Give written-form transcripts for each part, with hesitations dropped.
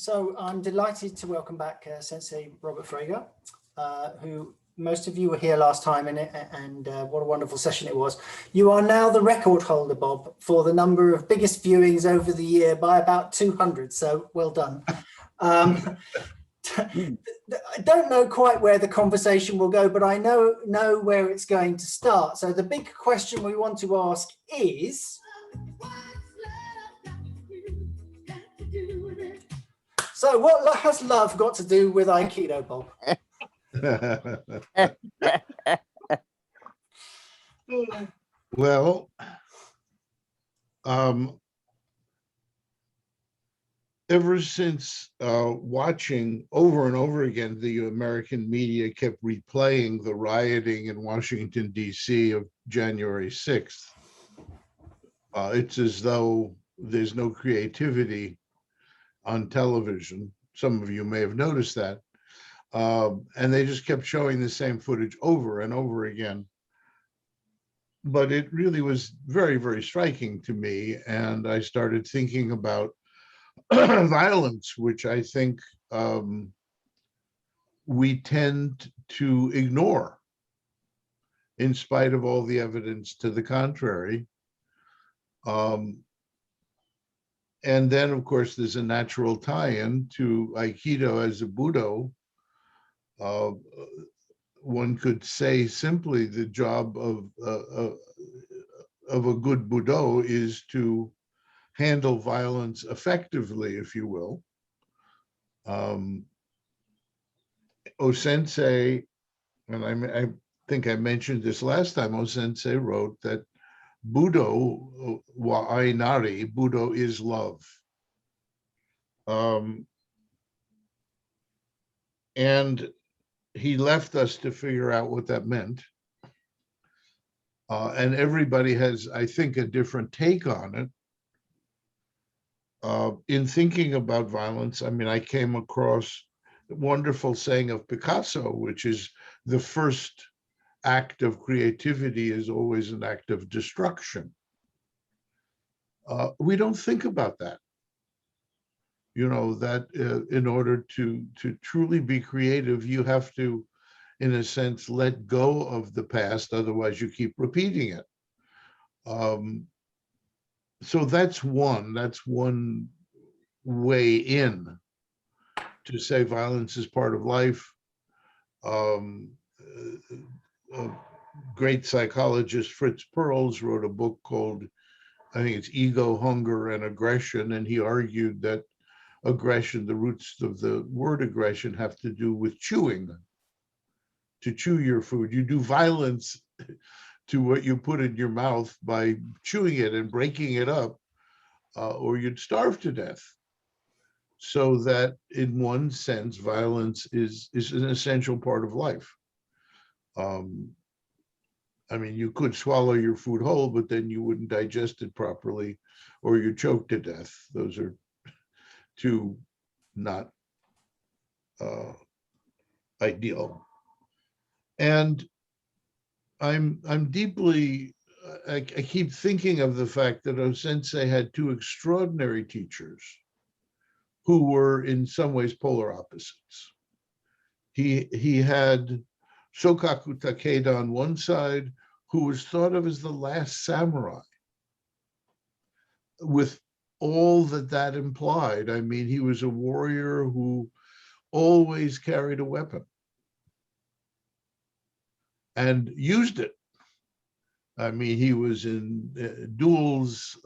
So I'm delighted to welcome back Sensei Robert Frager, who most of you were here last time, and what a wonderful session it was. You are now the record holder, Bob, for the number of biggest viewings over the year by about 200, so well done. I don't know quite where the conversation will go, but I know where it's going to start. So the big question we want to ask is, so what has love got to do with Aikido, Bob? Well, ever since watching over and over again, the American media kept replaying the rioting in Washington, D.C. of January 6th. It's as though there's no creativity on television. Some of you may have noticed that. And they just kept showing the same footage over and over again. But it really was very, very striking to me. And I started thinking about violence, which I think we tend to ignore in spite of all the evidence to the contrary. And then, of course, there's a natural tie-in to Aikido as a Budo. One could say simply the job of a good Budo is to handle violence effectively, if you will. O-sensei, and I think I mentioned this last time, O-sensei wrote that Budo wa ainari, Budo is love. And he left us to figure out what that meant. And everybody has, I think, a different take on it. In thinking about violence, I mean, I came across a wonderful saying of Picasso, which is the first act of creativity is always an act of destruction. We don't think about that. You know, that in order to truly be creative, you have to, in a sense, let go of the past, otherwise you keep repeating it. So that's one way in to say violence is part of life. Great psychologist Fritz Perls wrote a book called, I think it's Ego, Hunger, and Aggression, and he argued that aggression, the roots of the word aggression have to do with chewing, to chew your food. You do violence to what you put in your mouth by chewing it and breaking it up, or you'd starve to death. So that in one sense, violence is an essential part of life. I mean, you could swallow your food whole, but then you wouldn't digest it properly, or you choke to death. Those are two not ideal. And I'm deeply, I keep thinking of the fact that O-sensei had two extraordinary teachers who were in some ways polar opposites. He had Shokaku Takeda on one side, who was thought of as the last samurai, with all that implied. I mean, he was a warrior who always carried a weapon and used it. I mean, he was in duels.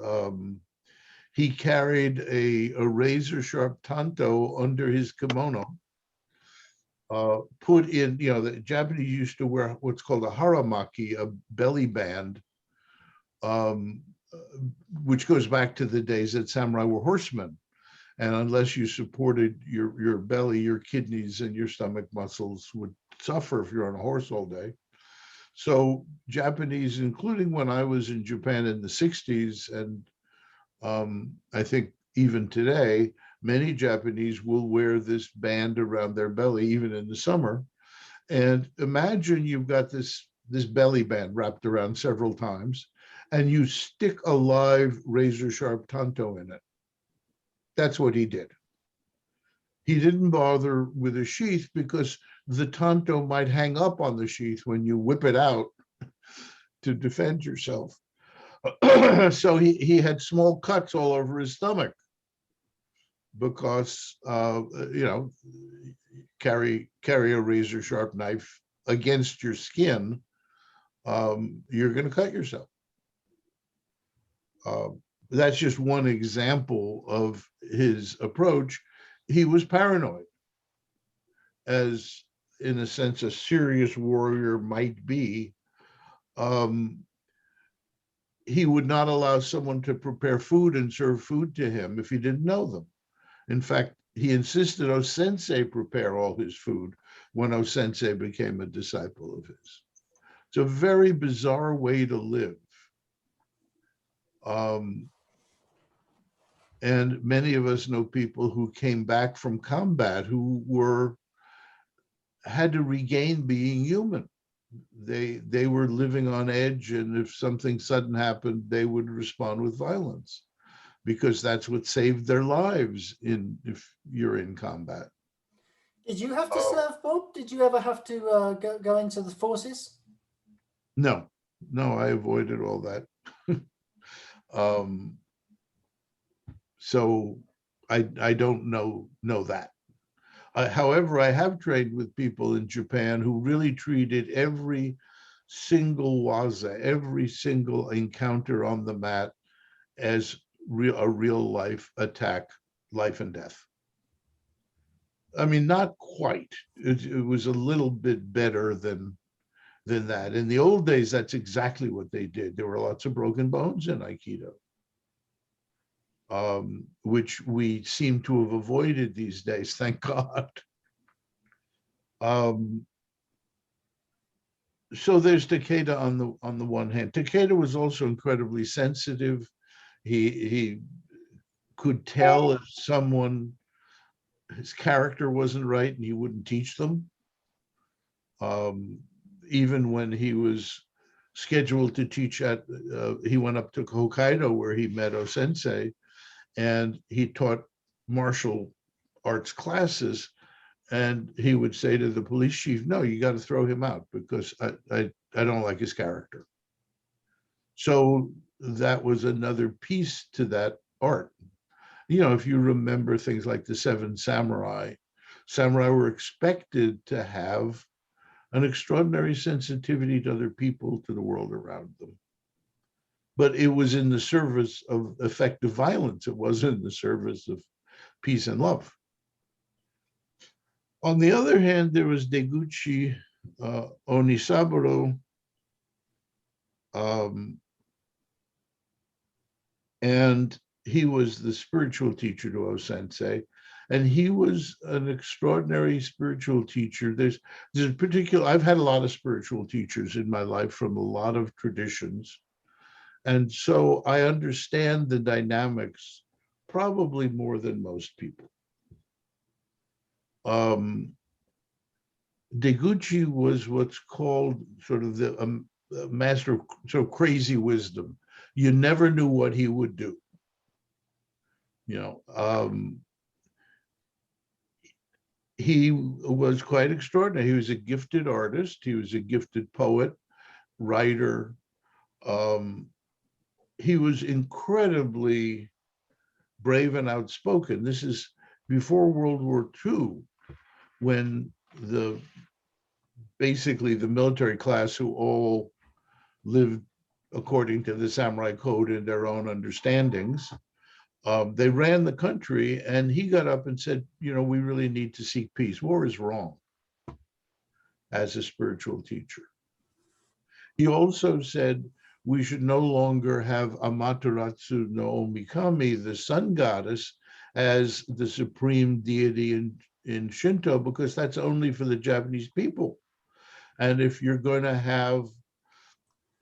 He carried a razor sharp tanto under his kimono, put in, you know, the Japanese used to wear what's called a haramaki, a belly band, which goes back to the days that samurai were horsemen. And unless you supported your belly, your kidneys and your stomach muscles would suffer if you're on a horse all day. So Japanese, including when I was in Japan in the 60s, and I think even today, many Japanese will wear this band around their belly, even in the summer. And imagine you've got this belly band wrapped around several times, and you stick a live razor sharp tanto in it. That's what he did. He didn't bother with a sheath because the tanto might hang up on the sheath when you whip it out to defend yourself. So he had small cuts all over his stomach because, carry a razor sharp knife against your skin, you're going to cut yourself. That's just one example of his approach. He was paranoid, as in a sense a serious warrior might be. He would not allow someone to prepare food and serve food to him if he didn't know them. In fact, he insisted O-sensei prepare all his food when O-sensei became a disciple of his. It's a very bizarre way to live. And many of us know people who came back from combat who had to regain being human. They were living on edge, and if something sudden happened, they would respond with violence, because that's what saved their lives if you're in combat. Did you have to serve, Bob? Did you ever have to go into the forces? No, I avoided all that. So I don't know that. However, I have trained with people in Japan who really treated every single waza, every single encounter on the mat as a real life attack, life and death. I mean, not quite. It was a little bit better than that. In the old days, that's exactly what they did. There were lots of broken bones in Aikido, which we seem to have avoided these days, thank God. So there's Takeda on the one hand. Takeda was also incredibly sensitive. He could tell if his character wasn't right, and he wouldn't teach them. Even when he was scheduled to teach he went up to Hokkaido where he met O-sensei, and he taught martial arts classes, and he would say to the police chief, "No, you got to throw him out because I don't like his character." So that was another piece to that art. If you remember things like the Seven Samurai were expected to have an extraordinary sensitivity to other people, to the world around them. But it was in the service of effective violence. It wasn't in the service of peace and love. On the other hand, there was Deguchi Onisaburo, and he was the spiritual teacher to O-sensei, and he was an extraordinary spiritual teacher. There's a particular, I've had a lot of spiritual teachers in my life from a lot of traditions, and so I understand the dynamics probably more than most people. Deguchi was what's called sort of the master of sort of crazy wisdom. You never knew what he would do. He was quite extraordinary. He was a gifted artist. He was a gifted poet, writer. He was incredibly brave and outspoken. This is before World War II, when basically the military class, who all lived according to the samurai code and their own understandings, they ran the country, and he got up and said, we really need to seek peace. War is wrong, as a spiritual teacher. He also said we should no longer have Amaterasu no Omikami, the sun goddess, as the supreme deity in Shinto, because that's only for the Japanese people. And if you're going to have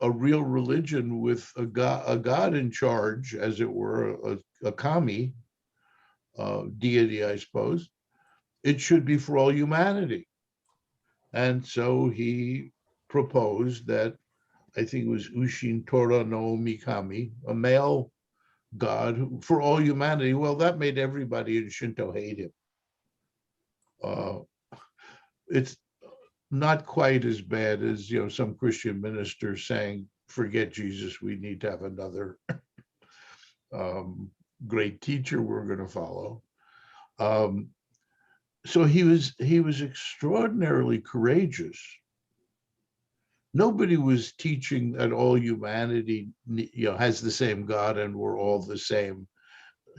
a real religion with a god in charge, as it were, a kami, deity, I suppose, it should be for all humanity. And so he proposed that, I think it was Ushin Tora no Mikami, a male god for all humanity. Well, that made everybody in Shinto hate him. Uh, it's not quite as bad as, some Christian ministers saying, forget Jesus, we need to have another great teacher we're going to follow. So he was extraordinarily courageous. Nobody was teaching that all humanity, has the same God and we're all the same,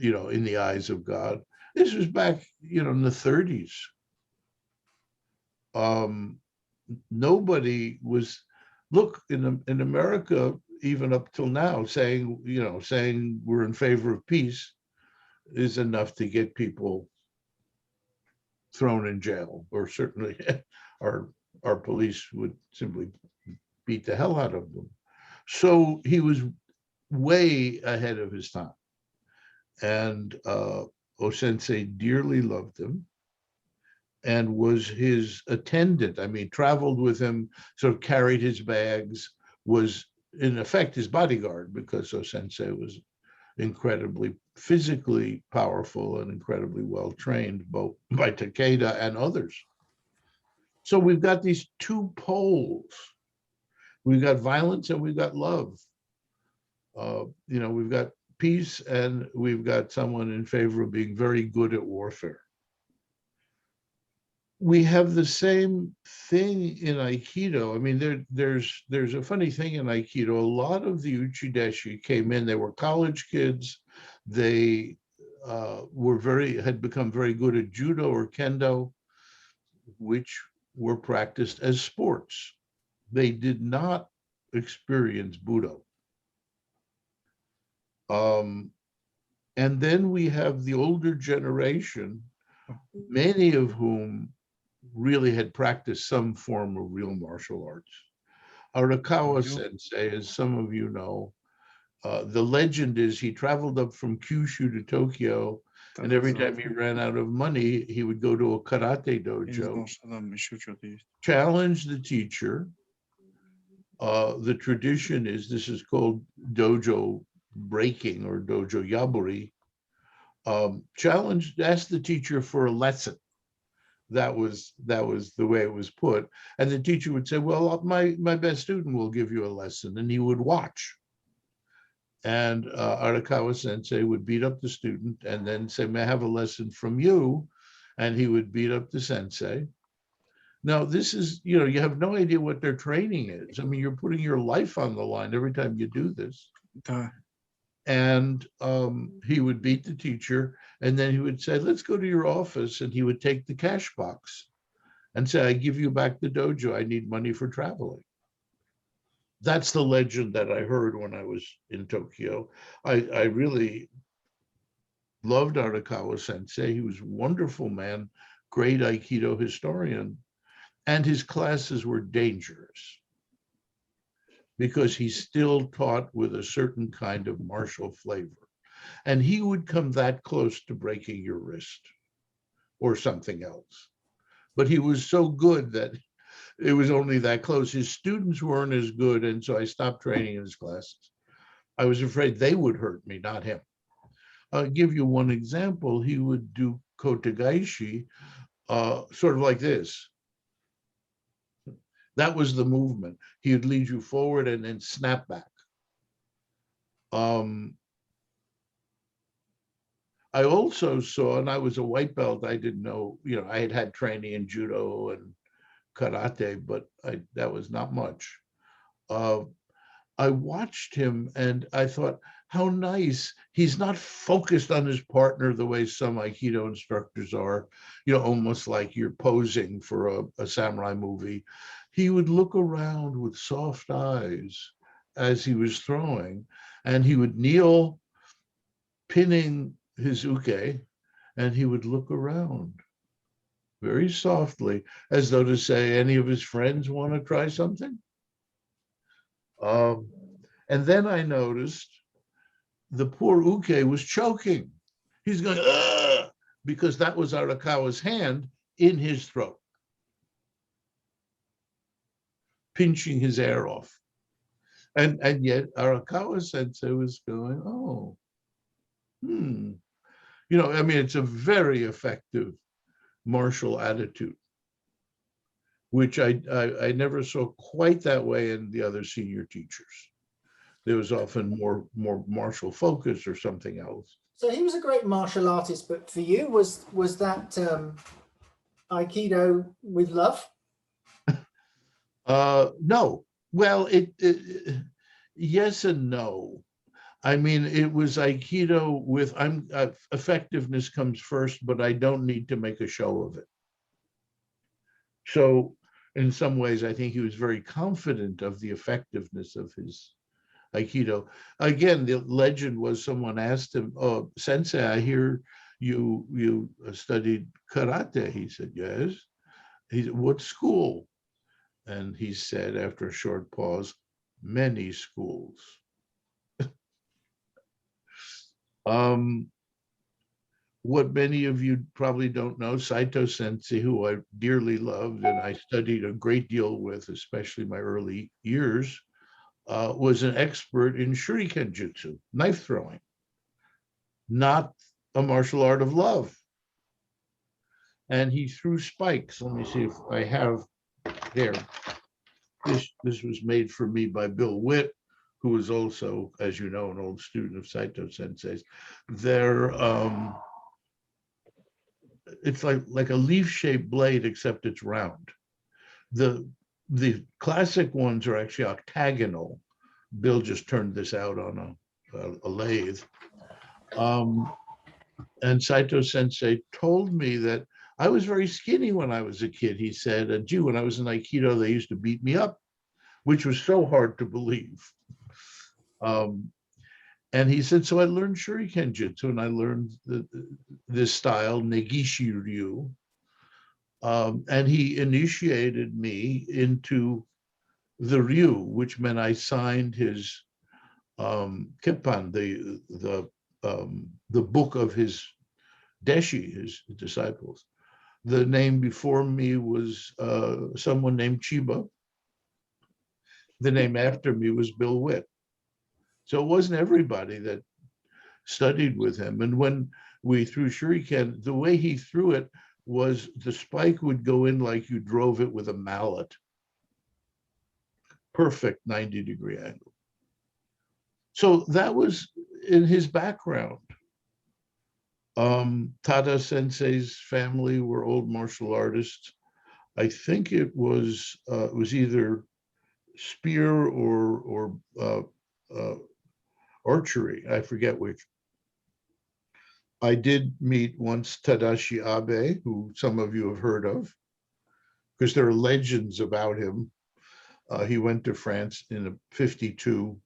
in the eyes of God. This was back, in the 30s. Nobody was, look, in America, even up till now, saying we're in favor of peace is enough to get people thrown in jail, or certainly our police would simply beat the hell out of them. So he was way ahead of his time. And O-sensei dearly loved him and was his attendant. I mean, traveled with him, sort of carried his bags, was in effect his bodyguard, because O-sensei was incredibly physically powerful and incredibly well trained, both by Takeda and others. So we've got these two poles. We've got violence and we've got love. We've got peace and we've got someone in favor of being very good at warfare. We have the same thing in Aikido. I mean, there's a funny thing in Aikido. A lot of the Uchideshi came in, they were college kids. They had become very good at judo or kendo, which were practiced as sports. They did not experience Budo. And then we have the older generation, many of whom really had practiced some form of real martial arts. Arakawa Sensei, as some of you know, the legend is he traveled up from Kyushu to Tokyo, and every time he ran out of money, he would go to a karate dojo, challenge the teacher. The tradition is, this is called dojo breaking or dojo yaburi. Asked the teacher for a lesson. That was the way it was put. And the teacher would say, well, my best student will give you a lesson. And he would watch. And Arakawa Sensei would beat up the student and then say, may I have a lesson from you? And he would beat up the sensei. Now, this is, you have no idea what their training is. I mean, you're putting your life on the line every time you do this. And he would beat the teacher, and then he would say, let's go to your office. And he would take the cash box and say, I give you back the dojo. I need money for traveling. That's the legend that I heard when I was in Tokyo. I really loved Arakawa Sensei. He was a wonderful man, great Aikido historian. And his classes were dangerous because he still taught with a certain kind of martial flavor. And he would come that close to breaking your wrist or something else. But he was so good that it was only that close. His students weren't as good, and so I stopped training in his classes. I was afraid they would hurt me, not him. I'll give you one example. He would do kotegaishi, sort of like this. That was the movement. He would lead you forward and then snap back. I also saw, and I was a white belt, I didn't know, I had had training in judo and karate, but that was not much. I watched him and I thought, how nice. He's not focused on his partner the way some Aikido instructors are, almost like you're posing for a samurai movie. He would look around with soft eyes as he was throwing, and he would kneel, pinning his uke, and he would look around very softly, as though to say, any of his friends want to try something? And then I noticed the poor uke was choking. He's going, ugh, because that was Arakawa's hand in his throat, pinching his air off. And yet Arakawa Sensei was going, oh, I mean, it's a very effective martial attitude, which I never saw quite that way in the other senior teachers. There was often more martial focus or something else. So he was a great martial artist, but for you, was that Aikido with love? No. Well, yes and no. I mean, it was Aikido with effectiveness comes first, but I don't need to make a show of it. So in some ways, I think he was very confident of the effectiveness of his Aikido. Again, the legend was someone asked him, "Oh, Sensei, I hear you studied karate." He said, "Yes." He said, "What school?" And he said, after a short pause, "Many schools." What many of you probably don't know, Saito Sensei, who I dearly loved and I studied a great deal with, especially my early years, was an expert in shuriken jutsu, knife throwing, not a martial art of love. And he threw spikes. Let me see if I have there. This was made for me by Bill Witt, who was also, as you know, an old student of Saito Sensei's. It's like a leaf-shaped blade, except it's round. The classic ones are actually octagonal. Bill just turned this out on a lathe. And Saito Sensei told me that I was very skinny when I was a kid. He said, "Gee, when I was in Aikido, they used to beat me up," which was so hard to believe. And he said, so I learned shuriken jutsu, and I learned this style, Negishi Ryu. And he initiated me into the Ryu, which meant I signed his Kippan, the book of his Deshi, his disciples. The name before me was someone named Chiba. The name after me was Bill Witt. So it wasn't everybody that studied with him. And when we threw shuriken, the way he threw it was the spike would go in like you drove it with a mallet. Perfect 90-degree angle. So that was in his background. Tada Sensei's family were old martial artists. I think it was either spear or archery. I forget which. I did meet once Tadashi Abe, who some of you have heard of, because there are legends about him. He went to France in '52,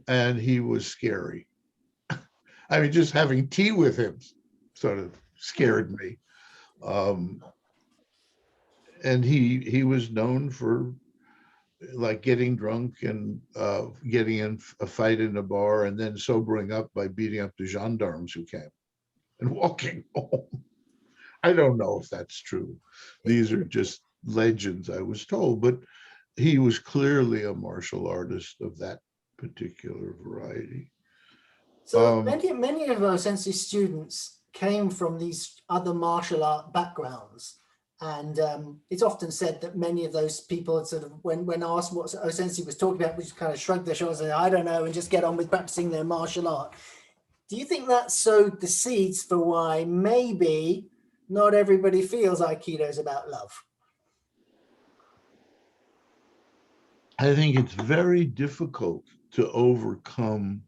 and he was scary. I mean, just having tea with him sort of scared me. And he was known for like getting drunk and getting in a fight in a bar and then sobering up by beating up the gendarmes who came and walking home. I don't know if that's true. These are just legends, I was told, but he was clearly a martial artist of that particular variety. So many of our Sensei students came from these other martial art backgrounds. And it's often said that many of those people sort of, when asked what Sensei was talking about, we just kind of shrug their shoulders and say, I don't know, and just get on with practicing their martial art. Do you think that sowed the seeds for why maybe not everybody feels Aikido is about love? I think it's very difficult to overcome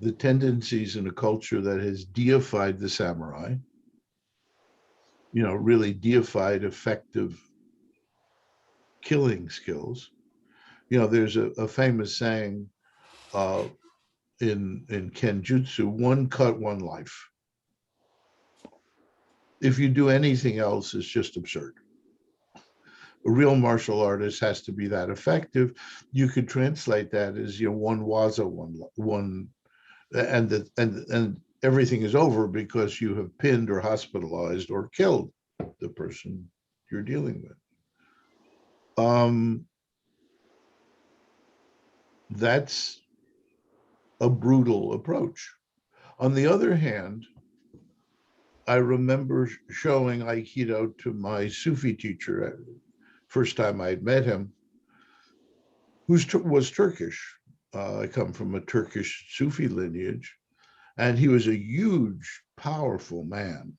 the tendencies in a culture that has deified the samurai, really deified effective killing skills. There's a famous saying in Kenjutsu, one cut, one life. If you do anything else, it's just absurd. A real martial artist has to be that effective. You could translate that as, one waza, one, and everything is over because you have pinned or hospitalized or killed the person you're dealing with. That's a brutal approach. On the other hand, I remember showing Aikido to my Sufi teacher, first time I'd met him, who was Turkish. I come from a Turkish Sufi lineage, and he was a huge, powerful man.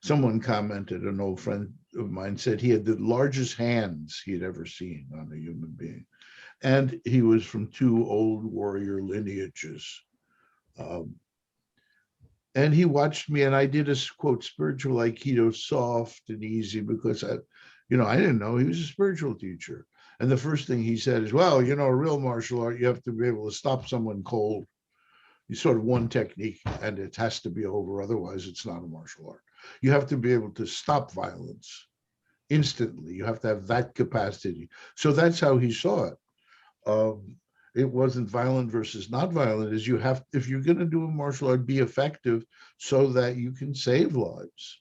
Someone commented, an old friend of mine said he had the largest hands he had ever seen on a human being. And he was from two old warrior lineages. And he watched me, and I did a quote spiritual Aikido, soft and easy, because I didn't know he was a spiritual teacher. And the first thing he said is, well, a real martial art, you have to be able to stop someone cold. You sort of one technique, and it has to be over. Otherwise, it's not a martial art. You have to be able to stop violence instantly. You have to have that capacity. So that's how he saw it. It wasn't violent versus not violent. Is if you're going to do a martial art, be effective so that you can save lives.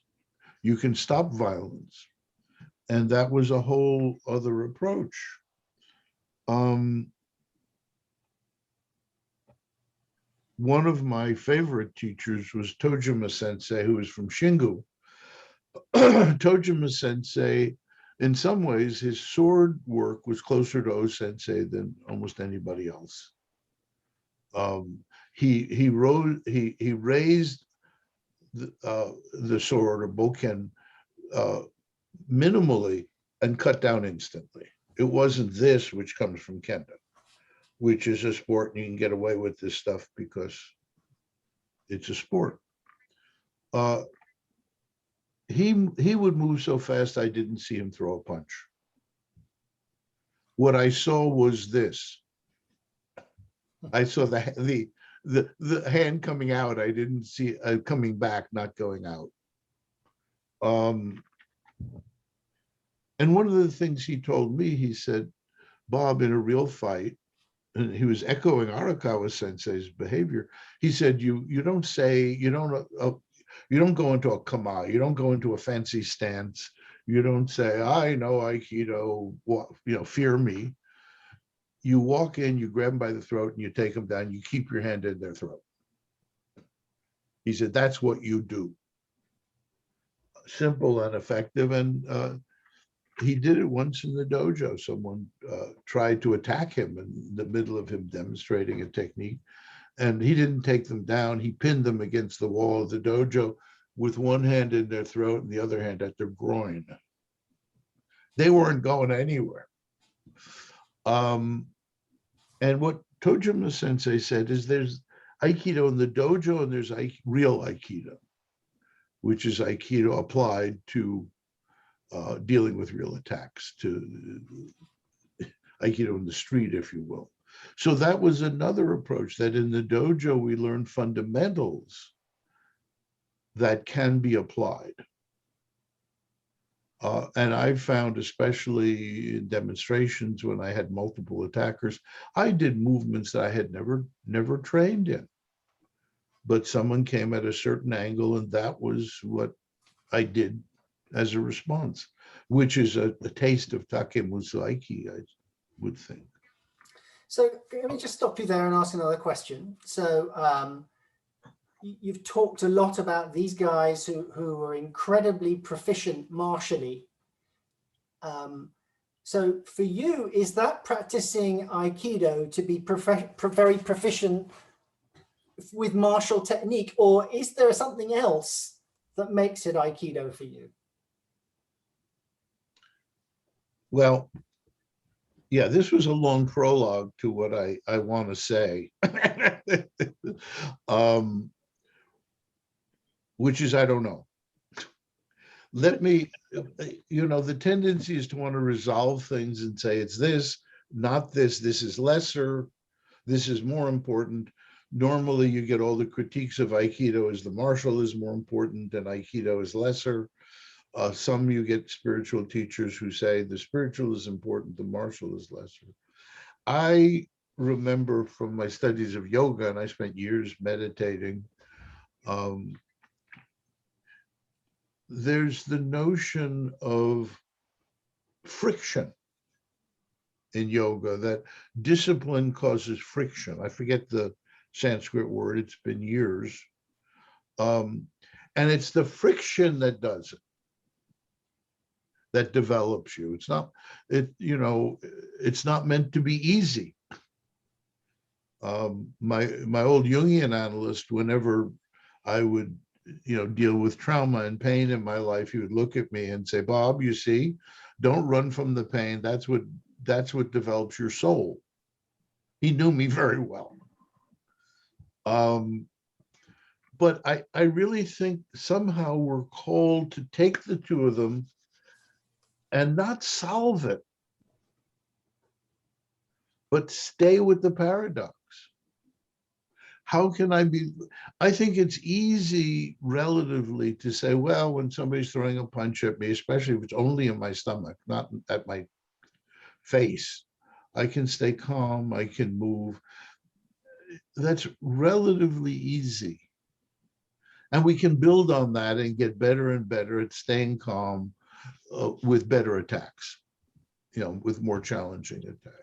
You can stop violence. And that was a whole other approach. One of my favorite teachers was Tojima Sensei, who was from Shingu. Tojima Sensei, in some ways, his sword work was closer to O Sensei than almost anybody else. He raised the sword or bokken minimally and cut down instantly. It wasn't this, which comes from Kendo, which is a sport, and you can get away with this stuff because it's a sport. He would move so fast I didn't see him throw a punch. What I saw was this. I saw the hand coming out. I didn't see coming back, not going out. And one of the things he told me, he said, Bob, in a real fight, and he was echoing Arakawa Sensei's behavior. He said, you don't go into a kama, you don't go into a fancy stance. You don't say, I know Aikido, fear me. You walk in, you grab them by the throat, and you take them down. You keep your hand in their throat. He said, that's what you do. Simple and effective. And he did it once in the dojo. Someone tried to attack him in the middle of him demonstrating a technique. And he didn't take them down. He pinned them against the wall of the dojo with one hand in their throat and the other hand at their groin. They weren't going anywhere. And what Tojima Sensei said is there's Aikido in the dojo and there's real Aikido, which is Aikido applied to dealing with real attacks, to Aikido in the street, if you will. So that was another approach, that in the dojo we learn fundamentals that can be applied. And I found, especially in demonstrations when I had multiple attackers, I did movements that I had never trained in. But someone came at a certain angle, and that was what I did as a response, which is a taste of Takemusu Aiki, I would think. So let me just stop you there and ask another question. So you've talked a lot about these guys who are incredibly proficient martially. So for you, is that practicing Aikido to be very proficient with martial technique, or is there something else that makes it Aikido for you? Well, yeah, this was a long prologue to what I want to say, which is, I don't know. Let me, the tendency is to want to resolve things and say, it's this, not this, this is lesser, this is more important. Normally you get all the critiques of Aikido as the martial is more important and Aikido is lesser. Some you get spiritual teachers who say the spiritual is important, the martial is lesser. I remember from my studies of yoga, and I spent years meditating, there's the notion of friction in yoga, that discipline causes friction. I forget the Sanskrit word, it's been years. And it's the friction that does it, that develops you. It's not, it's not meant to be easy. My old Jungian analyst, whenever I would, deal with trauma and pain in my life, he would look at me and say, Bob, you see, don't run from the pain. That's what develops your soul. He knew me very well. But I really think somehow we're called to take the two of them and not solve it, but stay with the paradox. How can I think it's easy relatively to say, well, when somebody's throwing a punch at me, especially if it's only in my stomach, not at my face, I can stay calm, I can move. That's relatively easy. And we can build on that and get better and better at staying calm with better attacks, with more challenging attacks.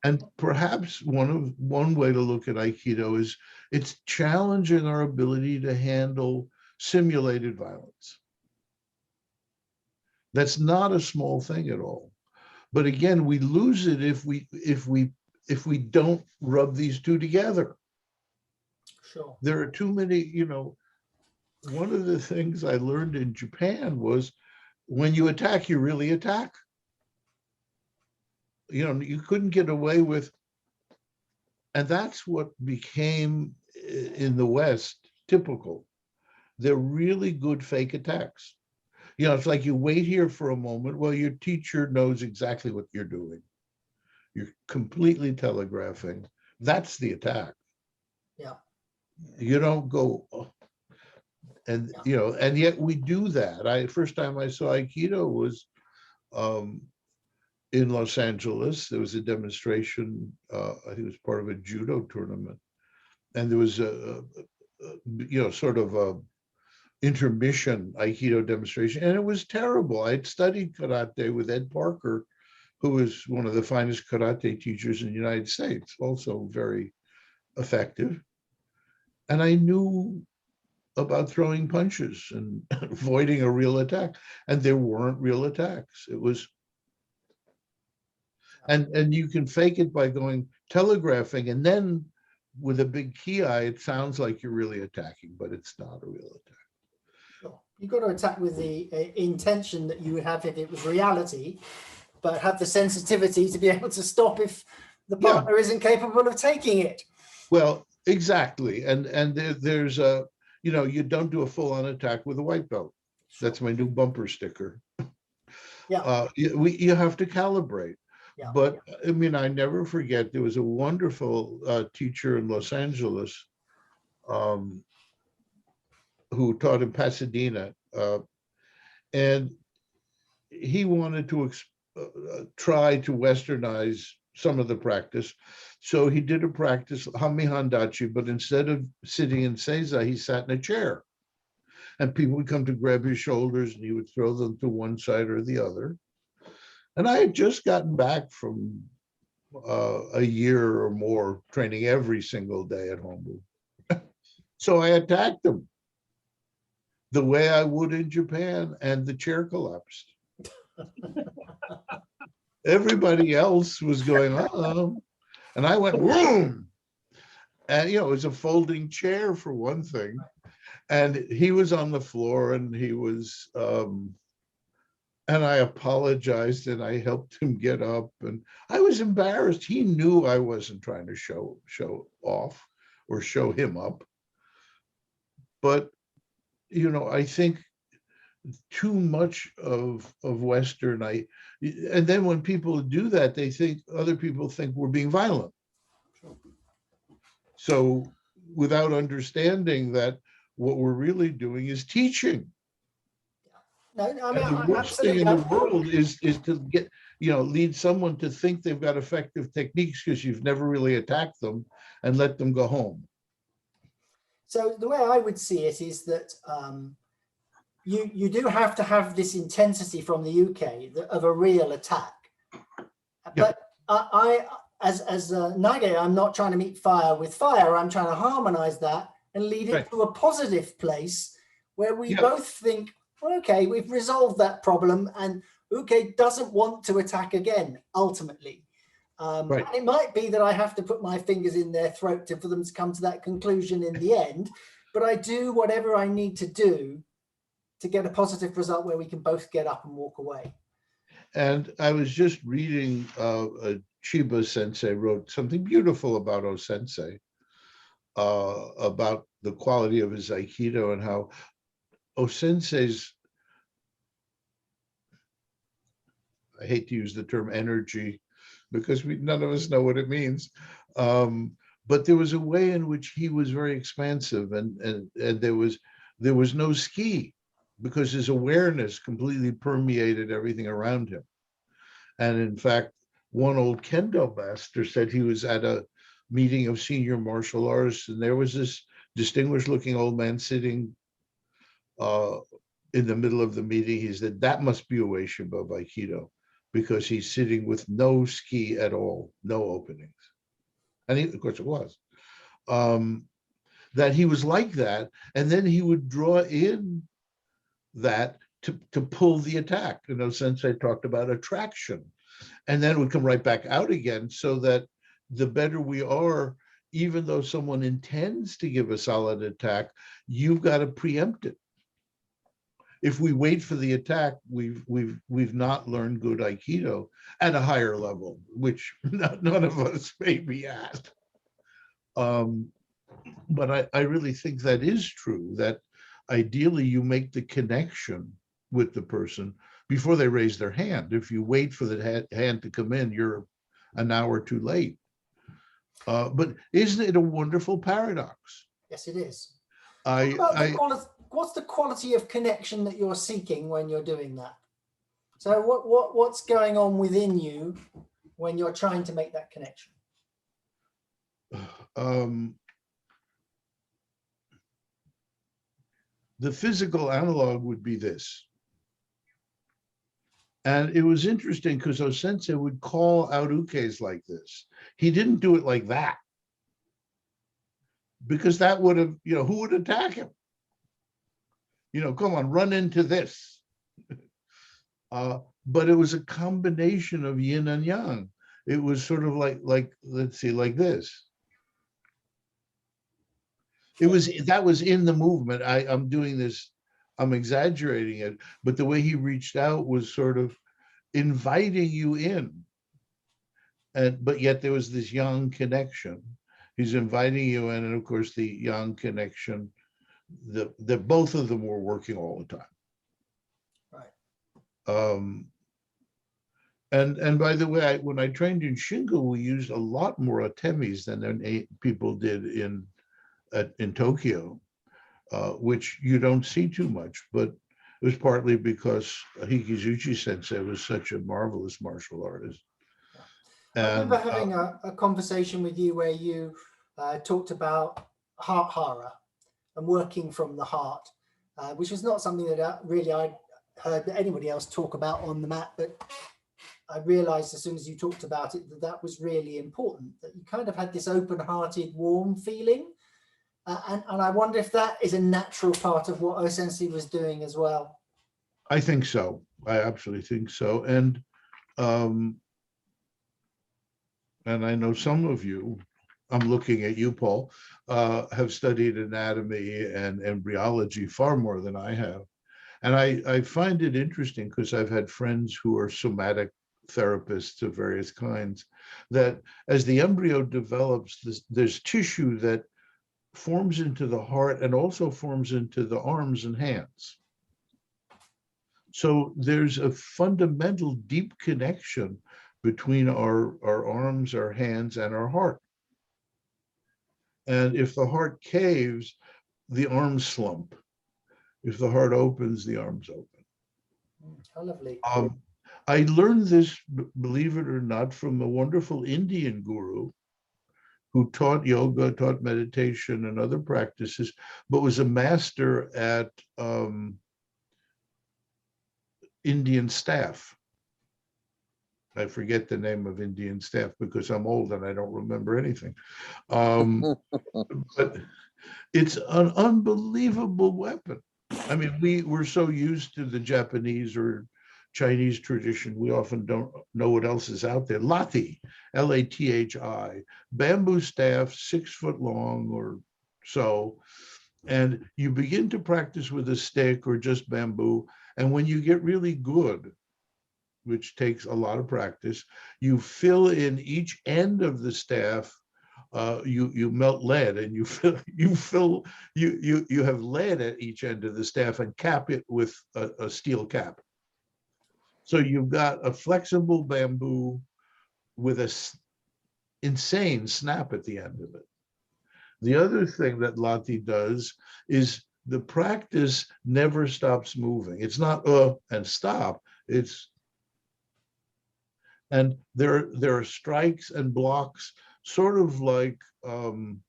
And perhaps one way to look at Aikido is it's challenging our ability to handle simulated violence. That's not a small thing at all. But again, we lose it if we don't rub these two together. Sure. There are too many, one of the things I learned in Japan was when you attack, you really attack. You couldn't get away with, and that's what became in the West typical. They're really good fake attacks. It's like you wait here for a moment. Well, your teacher knows exactly what you're doing. You're completely telegraphing. That's the attack. Yeah. You don't go, and and yet we do that. First time I saw Aikido was in Los Angeles. There was a demonstration. I think it was part of a judo tournament, and there was a sort of a intermission Aikido demonstration, and it was terrible. I'd studied karate with Ed Parker, who was one of the finest karate teachers in the United States, also very effective. And I knew about throwing punches and avoiding a real attack, and there weren't real attacks. It was, and you can fake it by going telegraphing, and then with a big ki, it sounds like you're really attacking, but it's not a real attack. Sure. You've got to attack with the intention that you would have if it was reality, but have the sensitivity to be able to stop if the partner isn't capable of taking it. Well, exactly. And there's a, you don't do a full-on attack with a white belt. Sure. That's my new bumper sticker. Yeah. You have to calibrate. Yeah. But I mean, I never forget, there was a wonderful teacher in Los Angeles who taught in Pasadena. And he wanted to try to Westernize some of the practice. So he did a practice, Hami Handachi, but instead of sitting in Seiza, he sat in a chair. And people would come to grab his shoulders and he would throw them to one side or the other. And I had just gotten back from a year or more training every single day at home. So I attacked him the way I would in Japan, and the chair collapsed. Everybody else was going, uh-oh. And I went, boom. And, it was a folding chair for one thing. And he was on the floor and he was, and I apologized and I helped him get up. And I was embarrassed. He knew I wasn't trying to show off or show him up. But, I think too much of Western, and then when people do that, they think other people think we're being violent. So without understanding that what we're really doing is teaching. No, I mean, and the worst thing in the world is to get, lead someone to think they've got effective techniques because you've never really attacked them and let them go home. So the way I would see it is that you do have to have this intensity from the UK of a real attack. But I as Nage, I'm not trying to meet fire with fire. I'm trying to harmonize that and lead it Right. to a positive place where we Yeah. both think, well, okay, we've resolved that problem and Uke doesn't want to attack again, ultimately. Right. And it might be that I have to put my fingers in their throat for them to come to that conclusion in the end, but I do whatever I need to do to get a positive result where we can both get up and walk away. And I was just reading, Chiba Sensei wrote something beautiful about O Sensei, about the quality of his Aikido and how O Sensei's, I hate to use the term energy because none of us know what it means. But there was a way in which he was very expansive, and there was no ski because his awareness completely permeated everything around him. And in fact, one old kendo master said he was at a meeting of senior martial artists, and there was this distinguished looking old man sitting in the middle of the meeting. He said, that must be a Ueshiba of Aikido, because he's sitting with no ski at all, no openings. And of course it was. That he was like that, and then he would draw in that to pull the attack. You know, Sensei talked about attraction, and then it would come right back out again, so that the better we are, even though someone intends to give a solid attack, you've got to preempt it. If we wait for the attack, we've not learned good Aikido at a higher level, which none of us may be at. But I really think that is true, that ideally you make the connection with the person before they raise their hand. If you wait for the hand to come in, you're an hour too late. But isn't it a wonderful paradox? Yes, it is. What's the quality of connection that you're seeking when you're doing that? So what's going on within you when you're trying to make that connection? The physical analog would be this. And it was interesting because O Sensei would call out ukes like this. He didn't do it like that, because that would have, who would attack him? Come on, run into this. But it was a combination of yin and yang. It was sort of like let's see, like this. That was in the movement. I'm doing this, I'm exaggerating it, but the way he reached out was sort of inviting you in. But yet there was this yang connection. He's inviting you in, and of course the yang connection, the both of them were working all the time. Right. And by the way, when I trained in Shingo, we used a lot more atemis than people did in Tokyo, which you don't see too much, but it was partly because Hikizuchi Sensei was such a marvelous martial artist. I remember having a conversation with you where you talked about heart hara and working from the heart, which was not something that really I'd heard anybody else talk about on the mat, but I realized as soon as you talked about it that was really important, that you kind of had this open-hearted, warm feeling. And I wonder if that is a natural part of what O Sensei was doing as well. I think so. I absolutely think so. And I know some of you, I'm looking at you, Paul, have studied anatomy and embryology far more than I have. And I find it interesting because I've had friends who are somatic therapists of various kinds, that as the embryo develops, there's tissue that forms into the heart and also forms into the arms and hands. So there's a fundamental deep connection between our arms, our hands, and our heart. And if the heart caves, the arms slump. If the heart opens, the arms open. How lovely. I learned this, believe it or not, from a wonderful Indian guru who taught yoga, taught meditation and other practices, but was a master at Indian staff. I forget the name of Indian staff because I'm old and I don't remember anything. But It's an unbelievable weapon. I mean, we're so used to the Japanese or Chinese tradition, we often don't know what else is out there. Lathi, L-A-T-H-I, bamboo staff, 6 foot long or so. And you begin to practice with a stick or just bamboo. And when you get really good, which takes a lot of practice, you fill in each end of the staff. You melt lead and you have lead at each end of the staff and cap it with a steel cap. So you've got a flexible bamboo with a insane snap at the end of it. The other thing that Lathi does is the practice never stops moving. It's not and stop. And there are strikes and blocks, sort of like some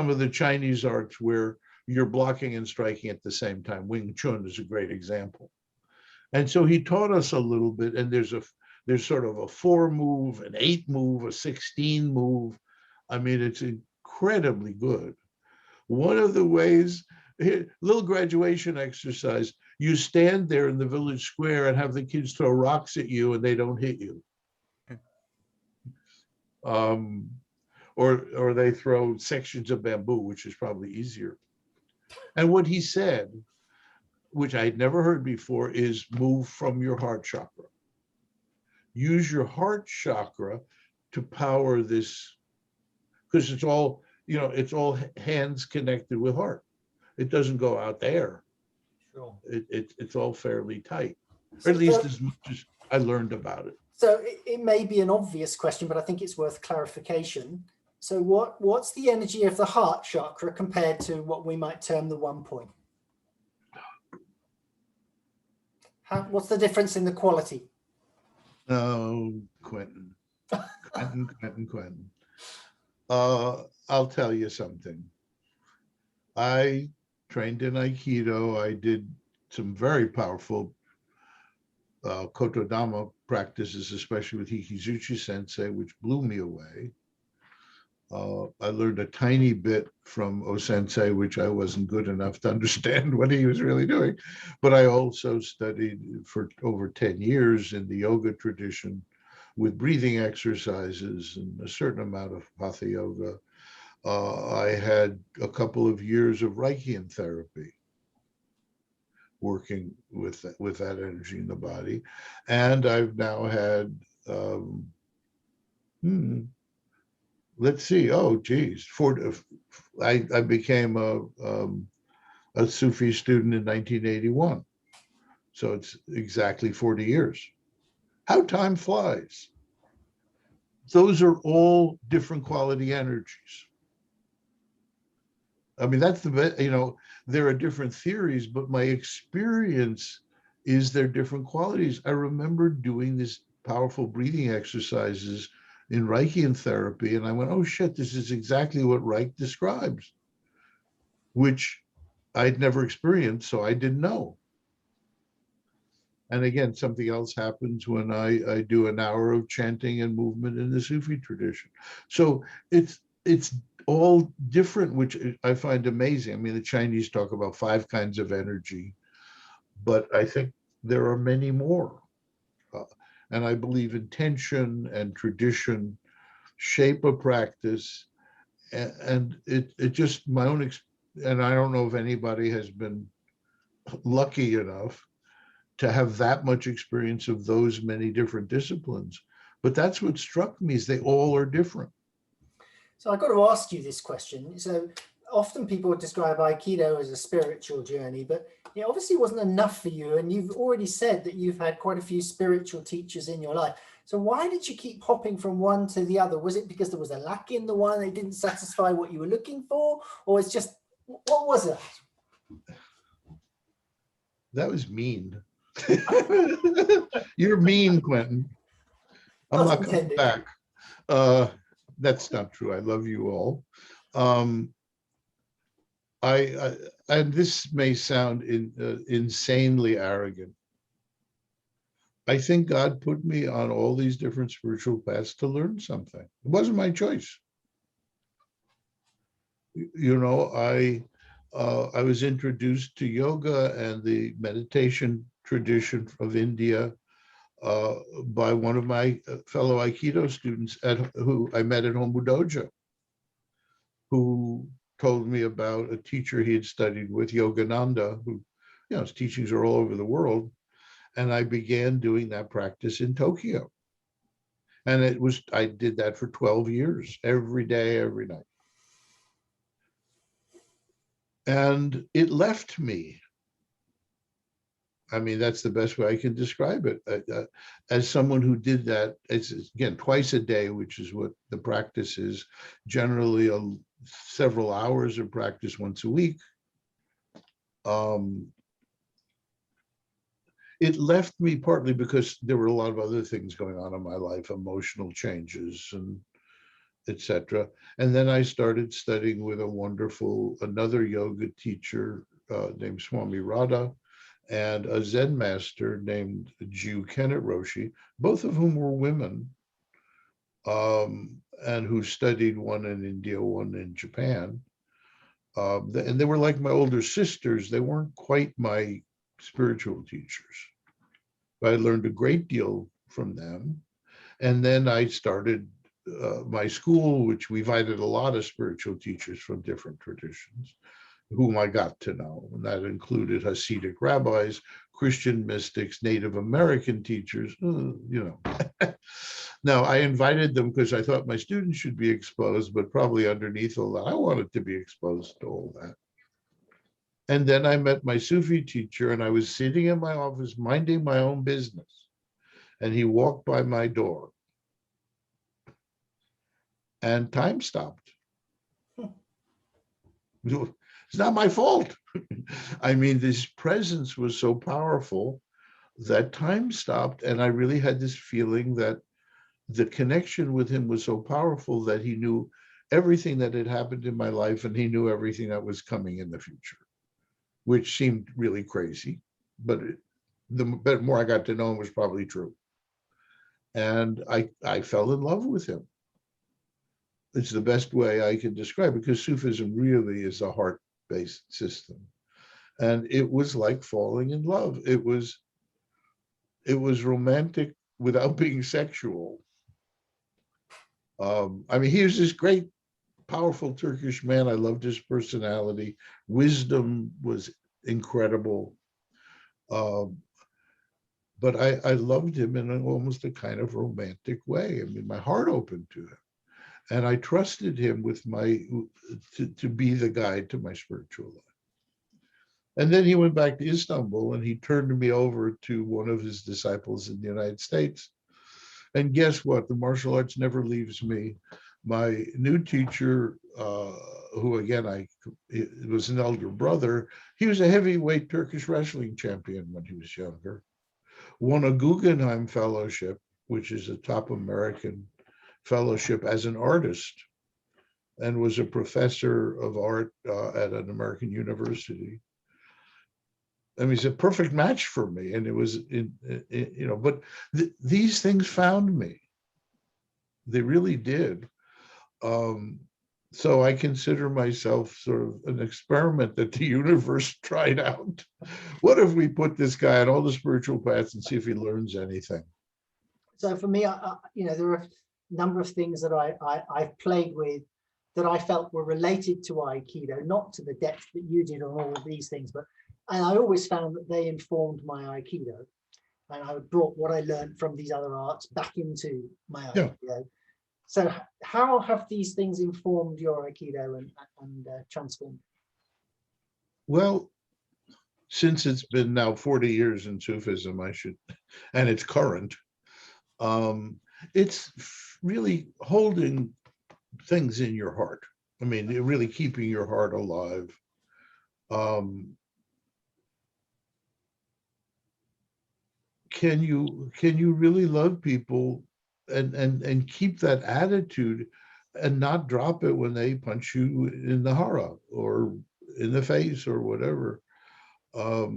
of the Chinese arts where you're blocking and striking at the same time. Wing Chun is a great example. And so he taught us a little bit, and there's sort of a 4 move, an 8 move, a 16 move. I mean, it's incredibly good. One of the ways, little graduation exercise, you stand there in the village square and have the kids throw rocks at you and they don't hit you. Or they throw sections of bamboo, which is probably easier. And what he said, which I'd never heard before, is move from your heart chakra. Use your heart chakra to power this, because it's all, it's all hands connected with heart. It doesn't go out there. Sure. It's all fairly tight, So or at least as much as I learned about it. So it may be an obvious question, but I think it's worth clarification. So what's the energy of the heart chakra compared to what we might term the 1 point? What's the difference in the quality? Oh, Quentin. I'll tell you something. I trained in aikido. I did some very powerful kotodama practices, especially with Hikizuchi Sensei, which blew me away. I learned a tiny bit from O-sensei, which I wasn't good enough to understand what he was really doing. But I also studied for over 10 years in the yoga tradition with breathing exercises and a certain amount of hatha yoga. I had a couple of years of Reikian therapy, working with that energy in the body. And I've now had, let's see, oh geez, I became a Sufi student in 1981. So it's exactly 40 years. How time flies. Those are all different quality energies. I mean, that's the best, there are different theories, but my experience is they're different qualities. I remember doing these powerful breathing exercises in Reikian therapy, and I went, oh shit, this is exactly what Reich describes, which I'd never experienced, so I didn't know. And again, something else happens when I do an hour of chanting and movement in the Sufi tradition. So it's all different, which I find amazing. I mean, the Chinese talk about 5 kinds of energy, but I think there are many more. And I believe intention and tradition shape a practice. And it just, my own, and I don't know if anybody has been lucky enough to have that much experience of those many different disciplines. But that's what struck me, is they all are different. So I've got to ask you this question. So often people describe Aikido as a spiritual journey, but it obviously wasn't enough for you. And you've already said that you've had quite a few spiritual teachers in your life. So why did you keep hopping from one to the other? Was it because there was a lack in the one, they didn't satisfy what you were looking for? Or it's just, what was it? That was mean. You're mean, Quentin. I'm not coming back. That's not true. I love you all. And this may sound insanely arrogant. I think God put me on all these different spiritual paths to learn something. It wasn't my choice. You know, I was introduced to yoga and the meditation tradition of India by one of my fellow Aikido students who I met at Hombu Dojo, who told me about a teacher he had studied with, Yogananda, who, you know, his teachings are all over the world. And I began doing that practice in Tokyo. And I did that for 12 years, every day, every night. And it left me. I mean, that's the best way I can describe it. As someone who did that, it's again, twice a day, which is what the practice is, generally several hours of practice once a week. It left me partly because there were a lot of other things going on in my life, emotional changes and etc. And then I started studying with another yoga teacher named Swami Radha, and a Zen master named Ju Kennett Roshi, both of whom were women, and who studied, one in India, one in Japan. And they were like my older sisters. They weren't quite my spiritual teachers, but I learned a great deal from them. And then I started my school, which we invited a lot of spiritual teachers from different traditions, whom I got to know. And that included Hasidic rabbis, Christian mystics, Native American teachers, you know. Now, I invited them because I thought my students should be exposed, but probably underneath all that, I wanted to be exposed to all that. And then I met my Sufi teacher, and I was sitting in my office minding my own business. And he walked by my door, and time stopped. It's not my fault. I mean, this presence was so powerful that time stopped, and I really had this feeling that the connection with him was so powerful that he knew everything that had happened in my life, and he knew everything that was coming in the future, which seemed really crazy, but the more I got to know him was probably true. And I fell in love with him. It's the best way I can describe it, because Sufism really is a heart-based system. And it was like falling in love. It was romantic without being sexual. I mean, he was this great, powerful Turkish man. I loved his personality. Wisdom was incredible. But I loved him in almost a kind of romantic way. I mean, my heart opened to him. And I trusted him with to be the guide to my spiritual life. And then he went back to Istanbul, and he turned me over to one of his disciples in the United States. And guess what? The martial arts never leaves me. My new teacher, who again, it was an elder brother, he was a heavyweight Turkish wrestling champion when he was younger, won a Guggenheim Fellowship, which is a top American fellowship as an artist, and was a professor of art at an American university. I mean, it's a perfect match for me. And it was, you know, but these things found me. They really did. So I consider myself sort of an experiment that the universe tried out. What if we put this guy on all the spiritual paths and see if he learns anything? So for me, you know, there are a number of things that I've played with that I felt were related to Aikido, not to the depth that you did on all of these things, and I always found that they informed my Aikido, and I brought what I learned from these other arts back into my Aikido. Yeah. So how have these things informed your Aikido and transformed? Well, since it's been now 40 years in Sufism, and it's current, it's really holding things in your heart. I mean, really keeping your heart alive. Can you really love people and keep that attitude and not drop it when they punch you in the hara or in the face or whatever? Now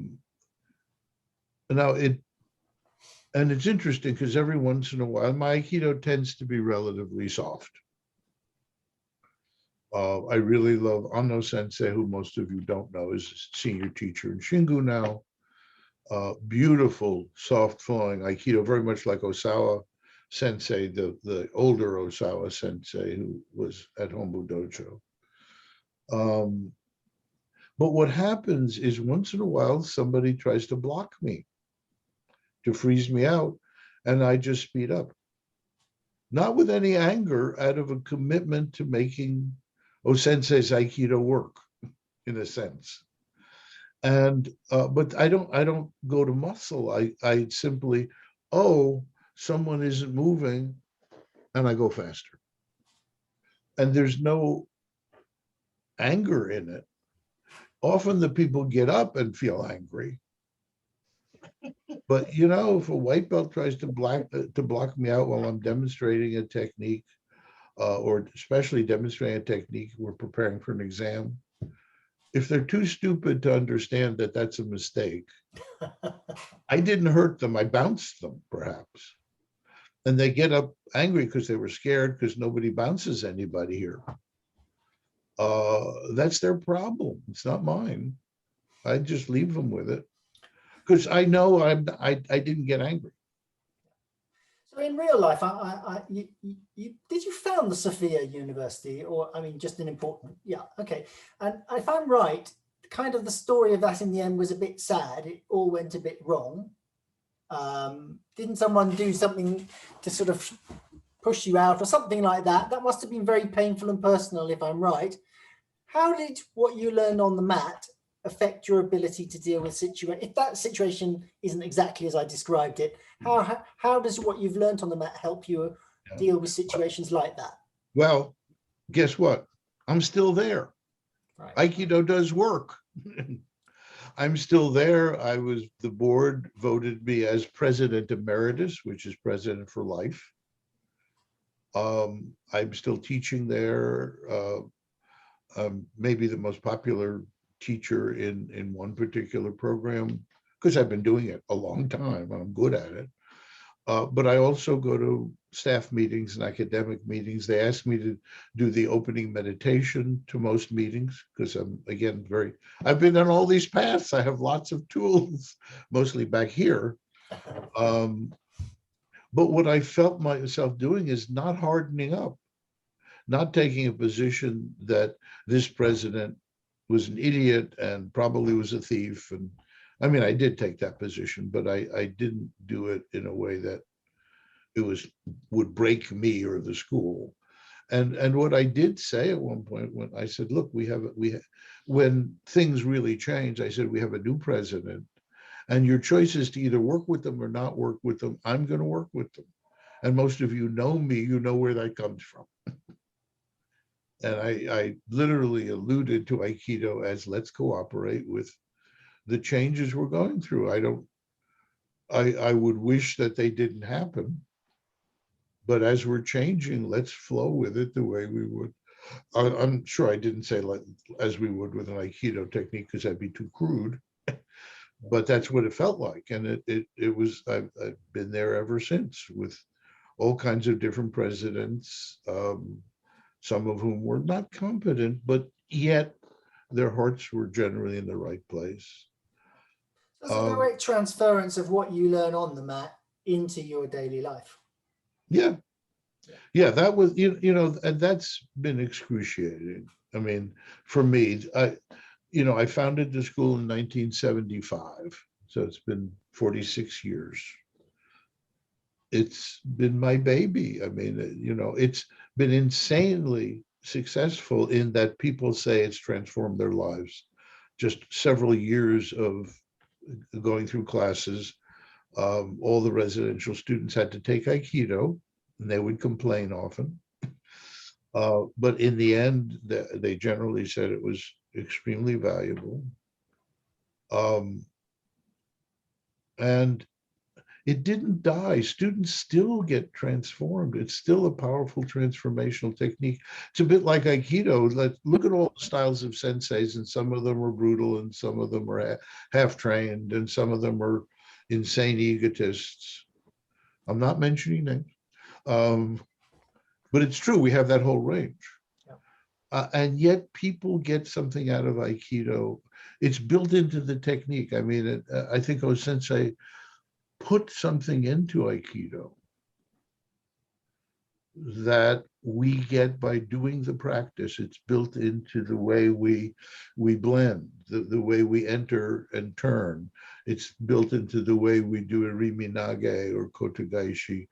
it's interesting because every once in a while, my Aikido tends to be relatively soft. I really love Anno Sensei, who most of you don't know is a senior teacher in Shingu now. Beautiful, soft flowing Aikido, very much like Osawa Sensei, the older Osawa Sensei who was at Hombu Dojo. But what happens is once in a while, somebody tries to block me, to freeze me out, and I just speed up. Not with any anger, out of a commitment to making O-sensei's Aikido work, in a sense. And but I don't go to muscle. I simply, oh, someone isn't moving, and I go faster. And there's no anger in it. Often the people get up and feel angry. But you know, if a white belt tries to block me out while I'm demonstrating a technique, or especially demonstrating a technique, we're preparing for an exam. If they're too stupid to understand that that's a mistake, I didn't hurt them, I bounced them perhaps. And they get up angry because they were scared because nobody bounces anybody here. That's their problem. It's not mine. I just leave them with it because I know I didn't get angry. So in real life, did you found the Sophia University, or I mean, just an important, yeah, okay. And if I'm right, kind of the story of that in the end was a bit sad. It all went a bit wrong. Didn't someone do something to sort of push you out or something like that? That must have been very painful and personal, if I'm right. How did what you learned on the mat affect your ability to deal with situation? If that situation isn't exactly as I described it, how does what you've learned on the mat help you deal with situations like that? Well, guess what? I'm still there. Right. Aikido does work. I'm still there. The board voted me as president emeritus, which is president for life. I'm still teaching there. Maybe the most popular teacher in one particular program, because I've been doing it a long time and I'm good at it. But I also go to staff meetings and academic meetings. They ask me to do the opening meditation to most meetings because I'm, again, I've been on all these paths. I have lots of tools, mostly back here. But what I felt myself doing is not hardening up, not taking a position that this president was an idiot and probably was a thief. And I mean, I did take that position, but I didn't do it in a way that would break me or the school. And what I did say at one point, when I said, look, when things really change, I said, we have a new president and your choice is to either work with them or not work with them. I'm going to work with them. And most of you know me, you know where that comes from. And I literally alluded to Aikido as let's cooperate with the changes we're going through. I would wish that they didn't happen, but as we're changing, let's flow with it the way we would. I'm sure I didn't say as we would with an Aikido technique because that'd be too crude, but that's what it felt like. And it was, I've been there ever since with all kinds of different presidents, some of whom were not competent, but yet their hearts were generally in the right place. There's a direct transference of what you learn on the mat into your daily life. Yeah. Yeah, that was, you know, and that's been excruciating. I mean, for me, I founded the school in 1975. So it's been 46 years. It's been my baby. I mean, it's been insanely successful in that people say it's transformed their lives. Just several years of going through classes, all the residential students had to take Aikido, and they would complain often. But in the end, they generally said it was extremely valuable. And it didn't die. Students still get transformed. It's still a powerful transformational technique. It's a bit like Aikido. Look at all the styles of senseis, and some of them are brutal, and some of them are half-trained, and some of them are insane egotists. I'm not mentioning names, but it's true. We have that whole range. And yet people get something out of Aikido. It's built into the technique. I mean, I think Sensei put something into Aikido that we get by doing the practice. It's built into the way we blend, the way we enter and turn. It's built into the way we do a riminage or kotagaishi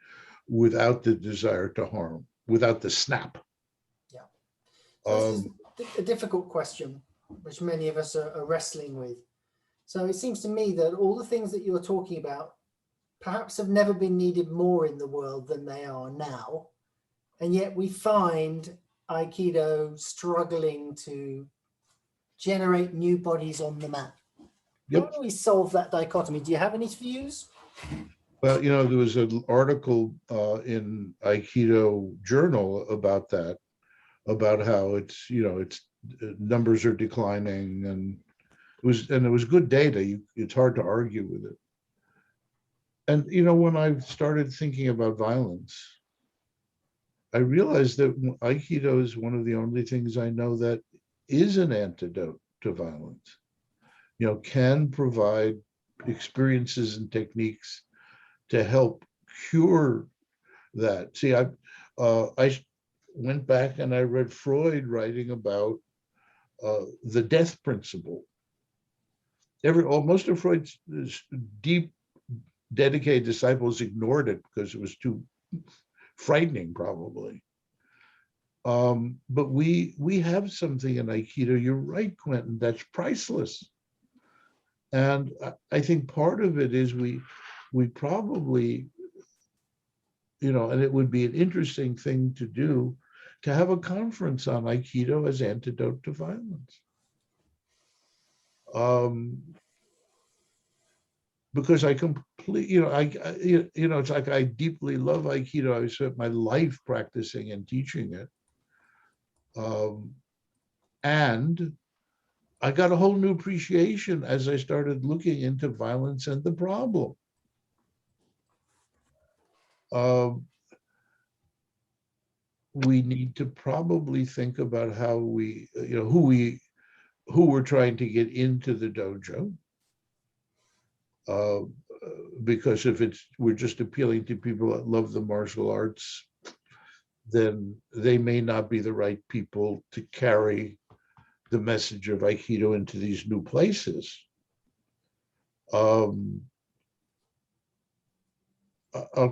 without the desire to harm, without the snap. Yeah. So this is a difficult question, which many of us are wrestling with. So it seems to me that all the things that you're talking about perhaps have never been needed more in the world than they are now. And yet we find Aikido struggling to generate new bodies on the mat. Yep. How do we solve that dichotomy? Do you have any views? Well, you know, there was an article in Aikido Journal about that, about how it's, you know, it's numbers are declining, and it was good data. It's hard to argue with it. And, you know, when I started thinking about violence, I realized that Aikido is one of the only things I know that is an antidote to violence. You know, can provide experiences and techniques to help cure that. See, I went back and I read Freud writing about the death principle. Most of Freud's deep, dedicated disciples ignored it because it was too frightening, probably. But we have something in Aikido, you're right, Quentin, that's priceless. And I think part of it is we probably, you know, and it would be an interesting thing to do, to have a conference on Aikido as antidote to violence. Because I completely, you know, it's like I deeply love Aikido. I spent my life practicing and teaching it. And I got a whole new appreciation as I started looking into violence and the problem. We need to probably think about how we, you know, who we're trying to get into the dojo. Because if we're just appealing to people that love the martial arts, then they may not be the right people to carry the message of Aikido into these new places. I'll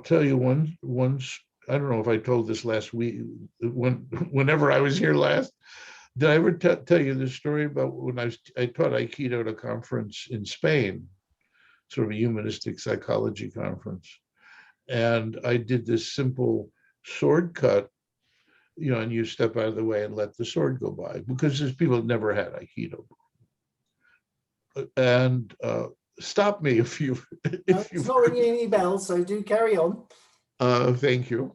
tell you once, I don't know if I told this last week, whenever I was here last, did I ever tell you the story about when I taught Aikido at a conference in Spain, sort of a humanistic psychology conference. And I did this simple sword cut, you know, and you step out of the way and let the sword go by, because there's people that never had Aikido. And stop me if you. It's not ringing any bells, so do carry on. Thank you.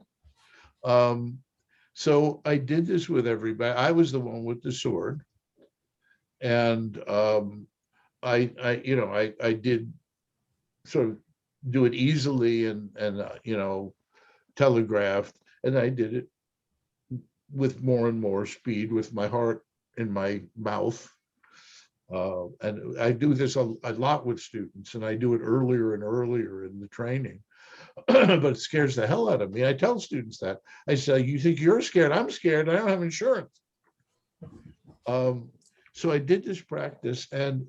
So I did this with everybody. I was the one with the sword, and I did sort of do it easily and you know, telegraphed, and I did it with more and more speed, with my heart in my mouth. And I do this a lot with students, and I do it earlier and earlier in the training. But it scares the hell out of me. I tell students that. I say, you think you're scared? I'm scared. I don't have insurance. So I did this practice, and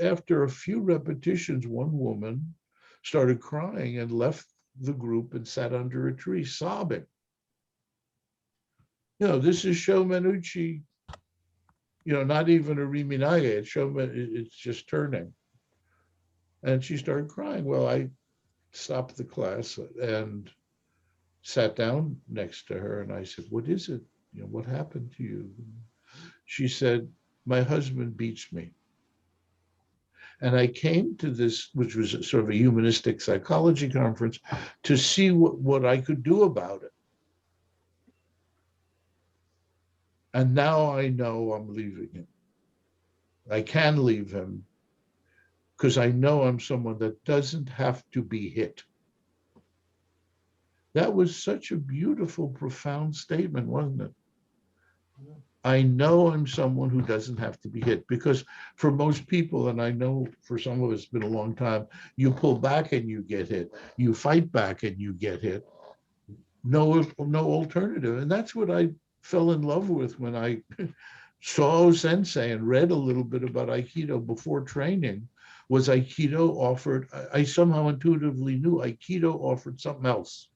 after a few repetitions, one woman started crying and left the group and sat under a tree sobbing. You know, this is Shomenuchi, you know, not even a riminage, it's just turning. And she started crying. Well, I stopped the class and sat down next to her, and I said, what is it? You know, what happened to you? She said, my husband beats me. And I came to this, which was sort of a humanistic psychology conference, to see what I could do about it. And now I know I'm leaving him. I can leave him because I know I'm someone that doesn't have to be hit. That was such a beautiful, profound statement, wasn't it? I know I'm someone who doesn't have to be hit, because for most people, and I know for some of us it's been a long time, you pull back and you get hit. You fight back and you get hit. No alternative. And that's what I fell in love with when I saw Sensei and read a little bit about Aikido before training. Was Aikido offered, I somehow intuitively knew Aikido offered something else,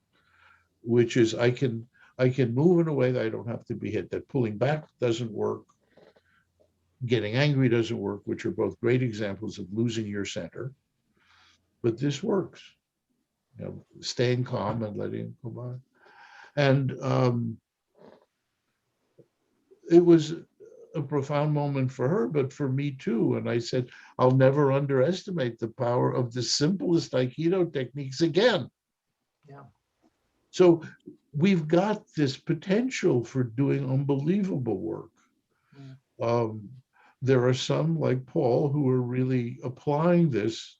which is I can move in a way that I don't have to be hit, that pulling back doesn't work, getting angry doesn't work, which are both great examples of losing your center. But this works, staying calm and letting it go by. And it was a profound moment for her, but for me too. And I said, I'll never underestimate the power of the simplest Aikido techniques again. Yeah. So we've got this potential for doing unbelievable work. There are some like Paul who are really applying this,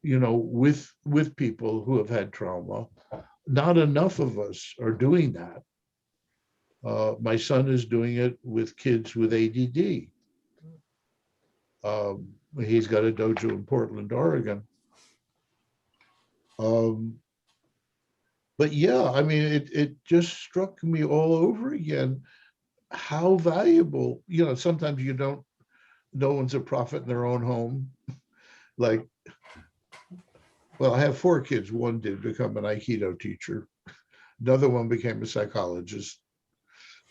with people who have had trauma. Not enough of us are doing that. My son is doing it with kids with ADD. He's got a dojo in Portland, Oregon. But yeah, I mean, it just struck me all over again how valuable, sometimes no one's a prophet in their own home. Like, well, I have 4 kids. One did become an Aikido teacher. Another one became a psychologist.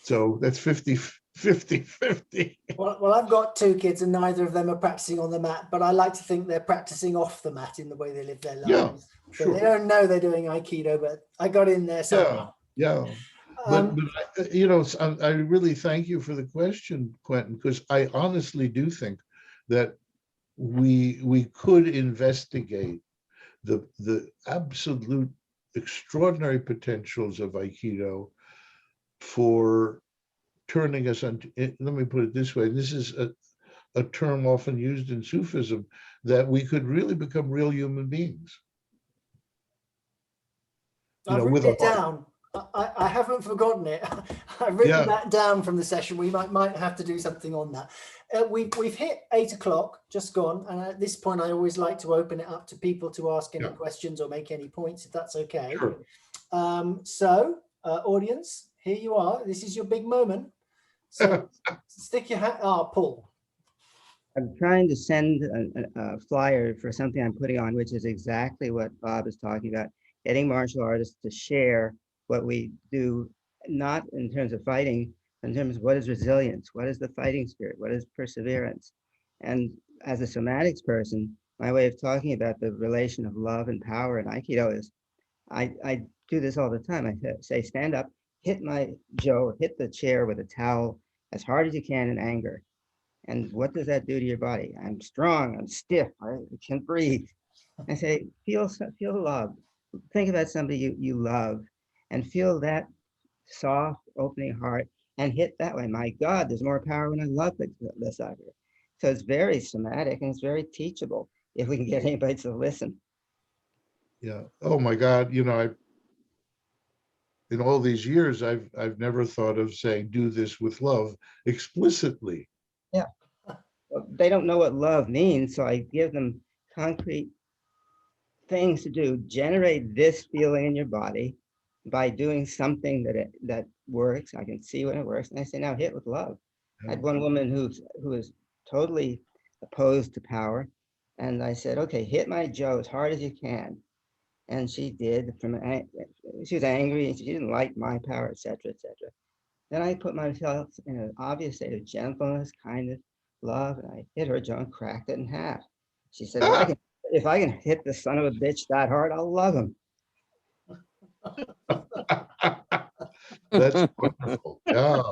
So that's 50. Well, I've got 2 kids and neither of them are practicing on the mat, but I like to think they're practicing off the mat in the way they live their lives. Yeah, so sure. They don't know they're doing Aikido, but I got in there somehow. Yeah. But I really thank you for the question, Quentin, because I honestly do think that we could investigate the absolute extraordinary potentials of Aikido for turning us on. Let me put it this way. This is a term often used in Sufism, that we could really become real human beings. I've written it down. I haven't forgotten it. I've written that down from the session. We might have to do something on that. We've hit 8 o'clock, just gone. And at this point, I always like to open it up to people to ask any questions or make any points, if that's okay. Sure. Audience, here you are. This is your big moment. So stick your hat. Paul. I'm trying to send a flyer for something I'm putting on, which is exactly what Bob is talking about, getting martial artists to share what we do, not in terms of fighting, in terms of what is resilience, what is the fighting spirit, what is perseverance. And as a somatics person, my way of talking about the relation of love and power in Aikido is, I do this all the time. I say, stand up, hit my Joe, or hit the chair with a towel as hard as you can in anger. And what does that do to your body? I'm strong, I'm stiff, I can't breathe. I say, feel love. Think about somebody you love and feel that soft opening heart and hit that way. My God, there's more power when I love the sucker. So it's very somatic and it's very teachable if we can get anybody to listen. Yeah. Oh my God. In all these years, I've never thought of saying, do this with love explicitly. Yeah. Well, they don't know what love means, so I give them concrete things to do. Generate this feeling in your body by doing something that works. I can see when it works, and I say, now hit with love. I had one woman who was totally opposed to power, and I said, okay, hit my Joe as hard as you can. And she did. She was angry and she didn't like my power, etc., etc. Then I put myself in an obvious state of gentleness, kindness, love, and I hit her jaw and cracked it in half. She said, well, if I can hit the son of a bitch that hard, I'll love him. That's wonderful. Yeah.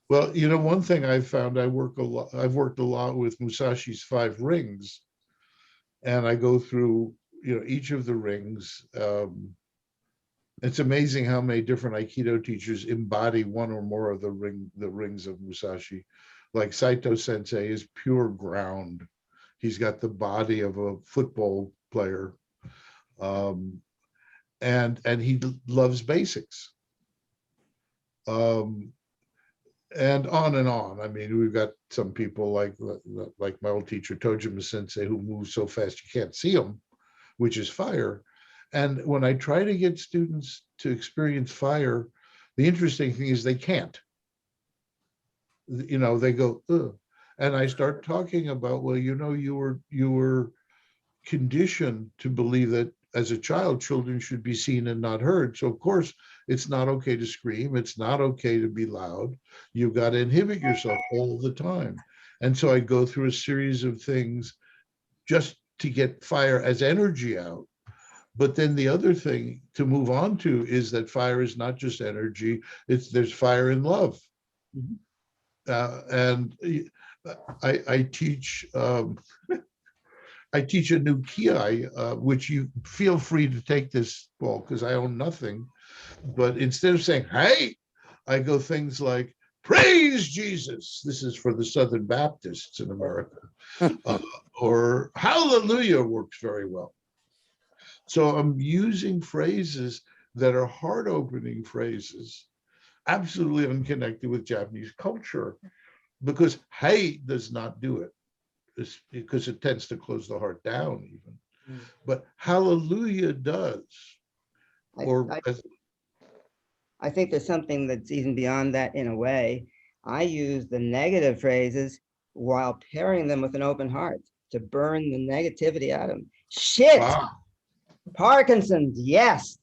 Well, one thing I found, I've worked a lot with Musashi's 5 rings, and I go through, each of the rings. It's amazing how many different Aikido teachers embody one or more of the rings of Musashi. Like Saito Sensei is pure ground. He's got the body of a football player. And he loves basics. and on and on. I mean, we've got some people like my old teacher Tojima Sensei, who moves so fast you can't see them, which is fire. And when I try to get students to experience fire, the interesting thing is they can't. You know, they go, ugh. And I start talking about, well, you know, you were conditioned to believe that as a child, children should be seen and not heard. So of course, it's not okay to scream. It's not okay to be loud. You've got to inhibit yourself all the time. And so I go through a series of things just to get fire as energy out. But then the other thing to move on to is that fire is not just energy. There's fire in love. Mhm. And I teach I teach a new kiai, which you feel free to take this, Paul, because I own nothing. But instead of saying, hey, I go things like, praise Jesus. This is for the Southern Baptists in America. Or hallelujah works very well. So I'm using phrases that are heart-opening phrases, absolutely unconnected with Japanese culture, because hey does not do it. It's because it tends to close the heart down even. But hallelujah does. I think there's something that's even beyond that in a way. I use the negative phrases while pairing them with an open heart to burn the negativity out of them. Shit, Parkinson's, yes.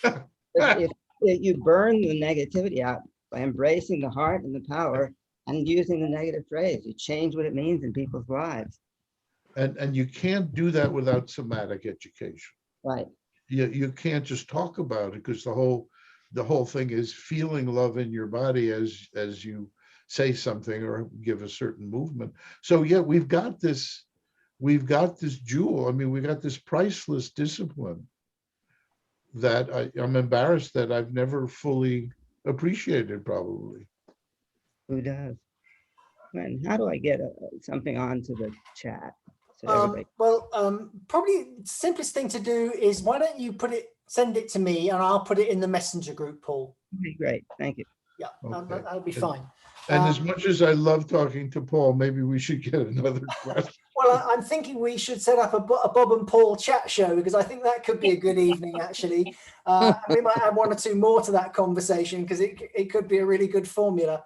if you burn the negativity out by embracing the heart and the power and using the negative phrase, you change what it means in people's lives. And you can't do that without somatic education. Right. You can't just talk about it, because the whole thing is feeling love in your body as you say something or give a certain movement. So yeah, we've got this jewel. I mean, we got this priceless discipline that I'm embarrassed that I've never fully appreciated, probably. Who does? And how do I get something onto the chat? So everybody. Probably simplest thing to do is, why don't you send it to me and I'll put it in the messenger group, Paul. Okay, great, thank you. Yeah, Okay. that'll be fine. And as much as I love talking to Paul, maybe we should get another question. Well, I'm thinking we should set up a Bob and Paul chat show, because I think that could be a good evening, actually. We might add one or two more to that conversation, because it could be a really good formula.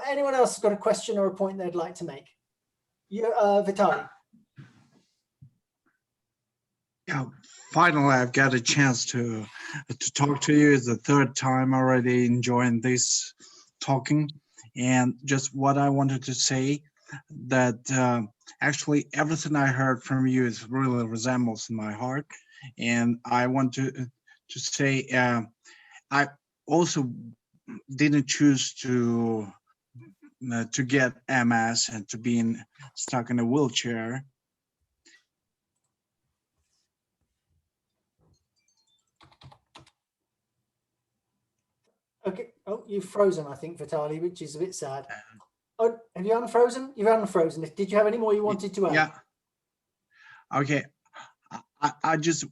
Anyone else got a question or a point they'd like to make? Vitaly. Yeah, finally, I've got a chance to talk to you. It's the third time already enjoying this talking. And just what I wanted to say, that actually everything I heard from you is really resembles in my heart. And I want to say, I also didn't choose to get MS and to be stuck in a wheelchair. Okay. Oh, you've frozen, I think, Vitaly, which is a bit sad. Oh, have you unfrozen? You've unfrozen. Did you have any more you wanted to add? Yeah. Okay. I just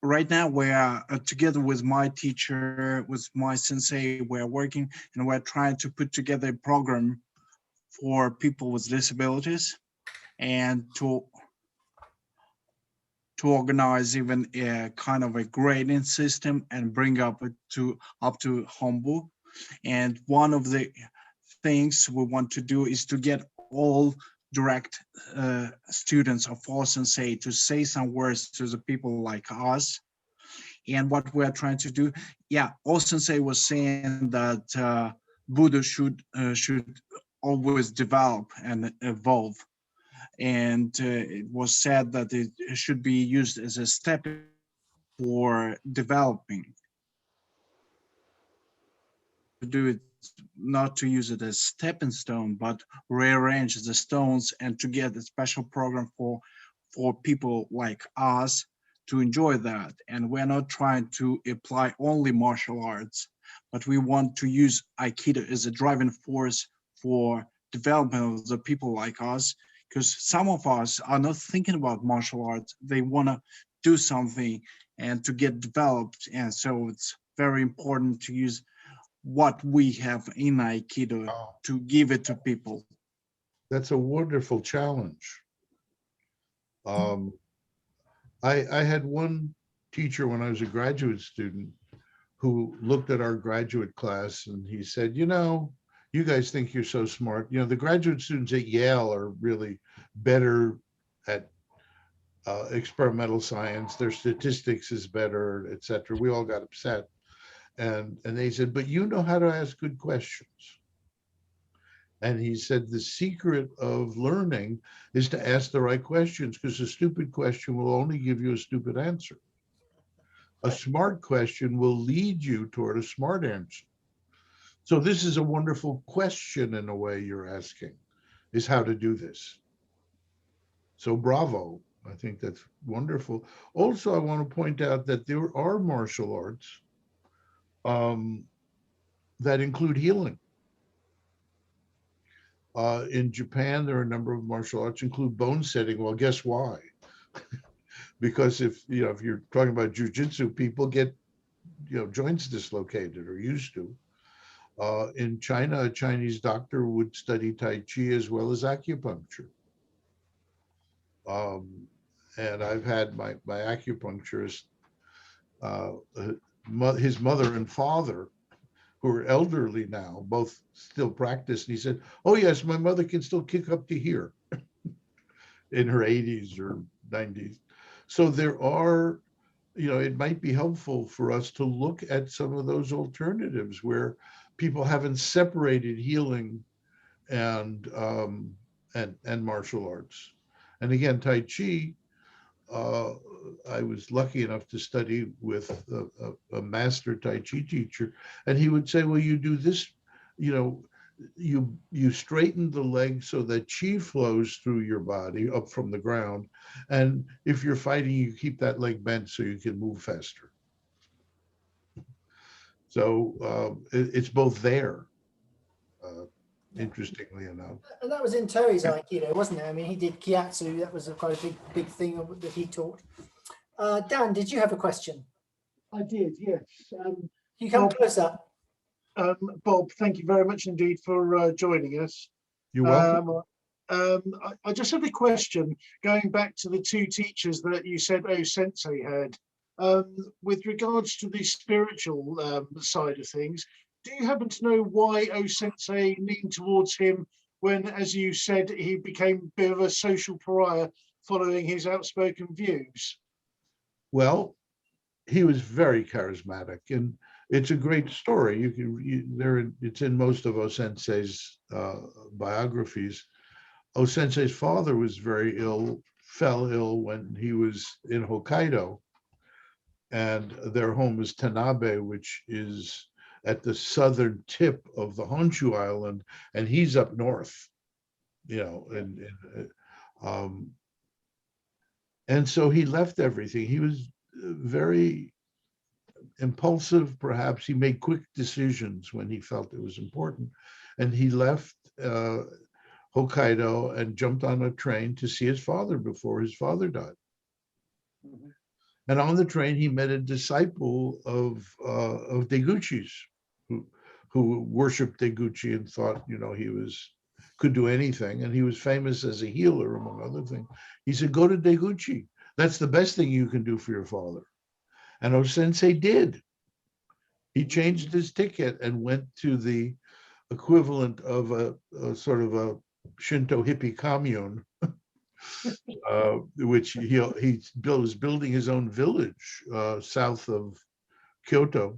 right now we are together with my teacher, with my sensei. We're working and we're trying to put together a program for people with disabilities, and to organize even a kind of a grading system and bring up to Hamburg. And one of the things we want to do is to get all direct students of all sensei to say some words to the people like us. And what we're trying to do, yeah, all sensei was saying that Buddha should always develop and evolve. And it was said that it should be used as a step for developing. To do it, not to use it as stepping stone, but rearrange the stones and to get a special program for people like us to enjoy that. And we're not trying to apply only martial arts, but we want to use aikido as a driving force for development of the people like us. Because some of us are not thinking about martial arts, they want to do something and to get developed. And so it's very important to use what we have in Aikido Oh, to give it to people. that's a wonderful challenge. I had one teacher when I was a graduate student who looked at our graduate class and he said, you know, you guys think you're so smart. You know, the graduate students at Yale are really better at experimental science. Their statistics is better, et cetera. We all got upset. And they said, but you know how to ask good questions. And he said, the secret of learning is to ask the right questions, because a stupid question will only give you a stupid answer. A smart question will lead you toward a smart answer. So this is a wonderful question in a way you're asking, is how to do this. So bravo. I think that's wonderful. Also, I want to point out that there are martial arts that include healing. In Japan, there are a number of martial arts include bone setting. Well, guess why? Because if you're talking about jujitsu, people get joints dislocated or used to. In China, a Chinese doctor would study Tai Chi as well as acupuncture. And I've had my acupuncturist, his mother and father, who are elderly now, both still practice. And he said, oh yes, my mother can still kick up to here in her 80s or 90s. So there are, it might be helpful for us to look at some of those alternatives where people haven't separated healing and martial arts. And again, Tai Chi, I was lucky enough to study with a master Tai Chi teacher, and he would say, well, you do this, you straighten the leg so that chi flows through your body up from the ground. And if you're fighting, you keep that leg bent so you can move faster. So it's both there, interestingly enough. And that was in Terry's Aikido, wasn't it? I mean, he did Kiatsu. That was quite a big thing that he taught. Dan, did you have a question? I did, yes. You come Bob, closer. Bob, thank you very much indeed for joining us. You're welcome. I just have a question going back to the two teachers that you said Sensei had. With regards to the spiritual side of things, do you happen to know why Sensei leaned towards him when, as you said, he became a bit of a social pariah following his outspoken views? Well, he was very charismatic, and it's a great story. It's in most of Sensei's biographies. Sensei's father was very ill, fell ill when he was in Hokkaido, and their home is Tanabe, which is at the southern tip of the Honshu Island, and he's up north, and so he left everything. He was very impulsive, perhaps. He made quick decisions when he felt it was important, and he left Hokkaido and jumped on a train to see his father before his father died. Mm-hmm. And on the train, he met a disciple of Deguchi's, who worshipped Deguchi and thought, he could do anything. And he was famous as a healer, among other things. He said, go to Deguchi. That's the best thing you can do for your father. And Sensei did. He changed his ticket and went to the equivalent of a sort of a Shinto hippie commune, which he was building his own village south of Kyoto.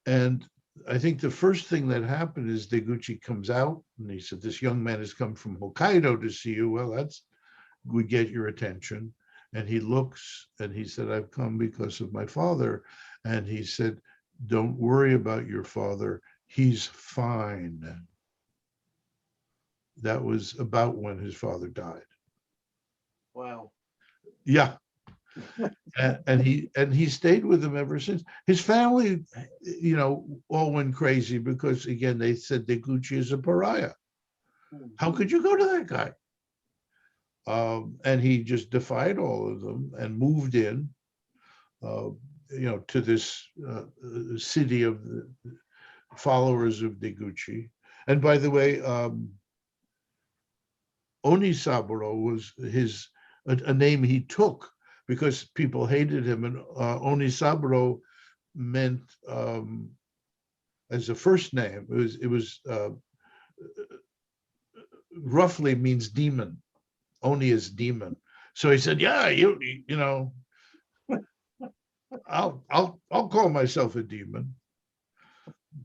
And I think the first thing that happened is Deguchi comes out and he said, this young man has come from Hokkaido to see you. Well, would get your attention. And he looks and he said, I've come because of my father. And he said, don't worry about your father. He's fine. That was about when his father died. Wow. Yeah. and he stayed with him ever since. His family, all went crazy because, again, they said Deguchi is a pariah. How could you go to that guy? And he just defied all of them and moved in. to this city of the followers of Deguchi. And by the way, Onisaburo was a name he took because people hated him, and Onisaburo meant as a first name. It was roughly means demon. Oni is demon. So he said, "Yeah, you know, I'll call myself a demon."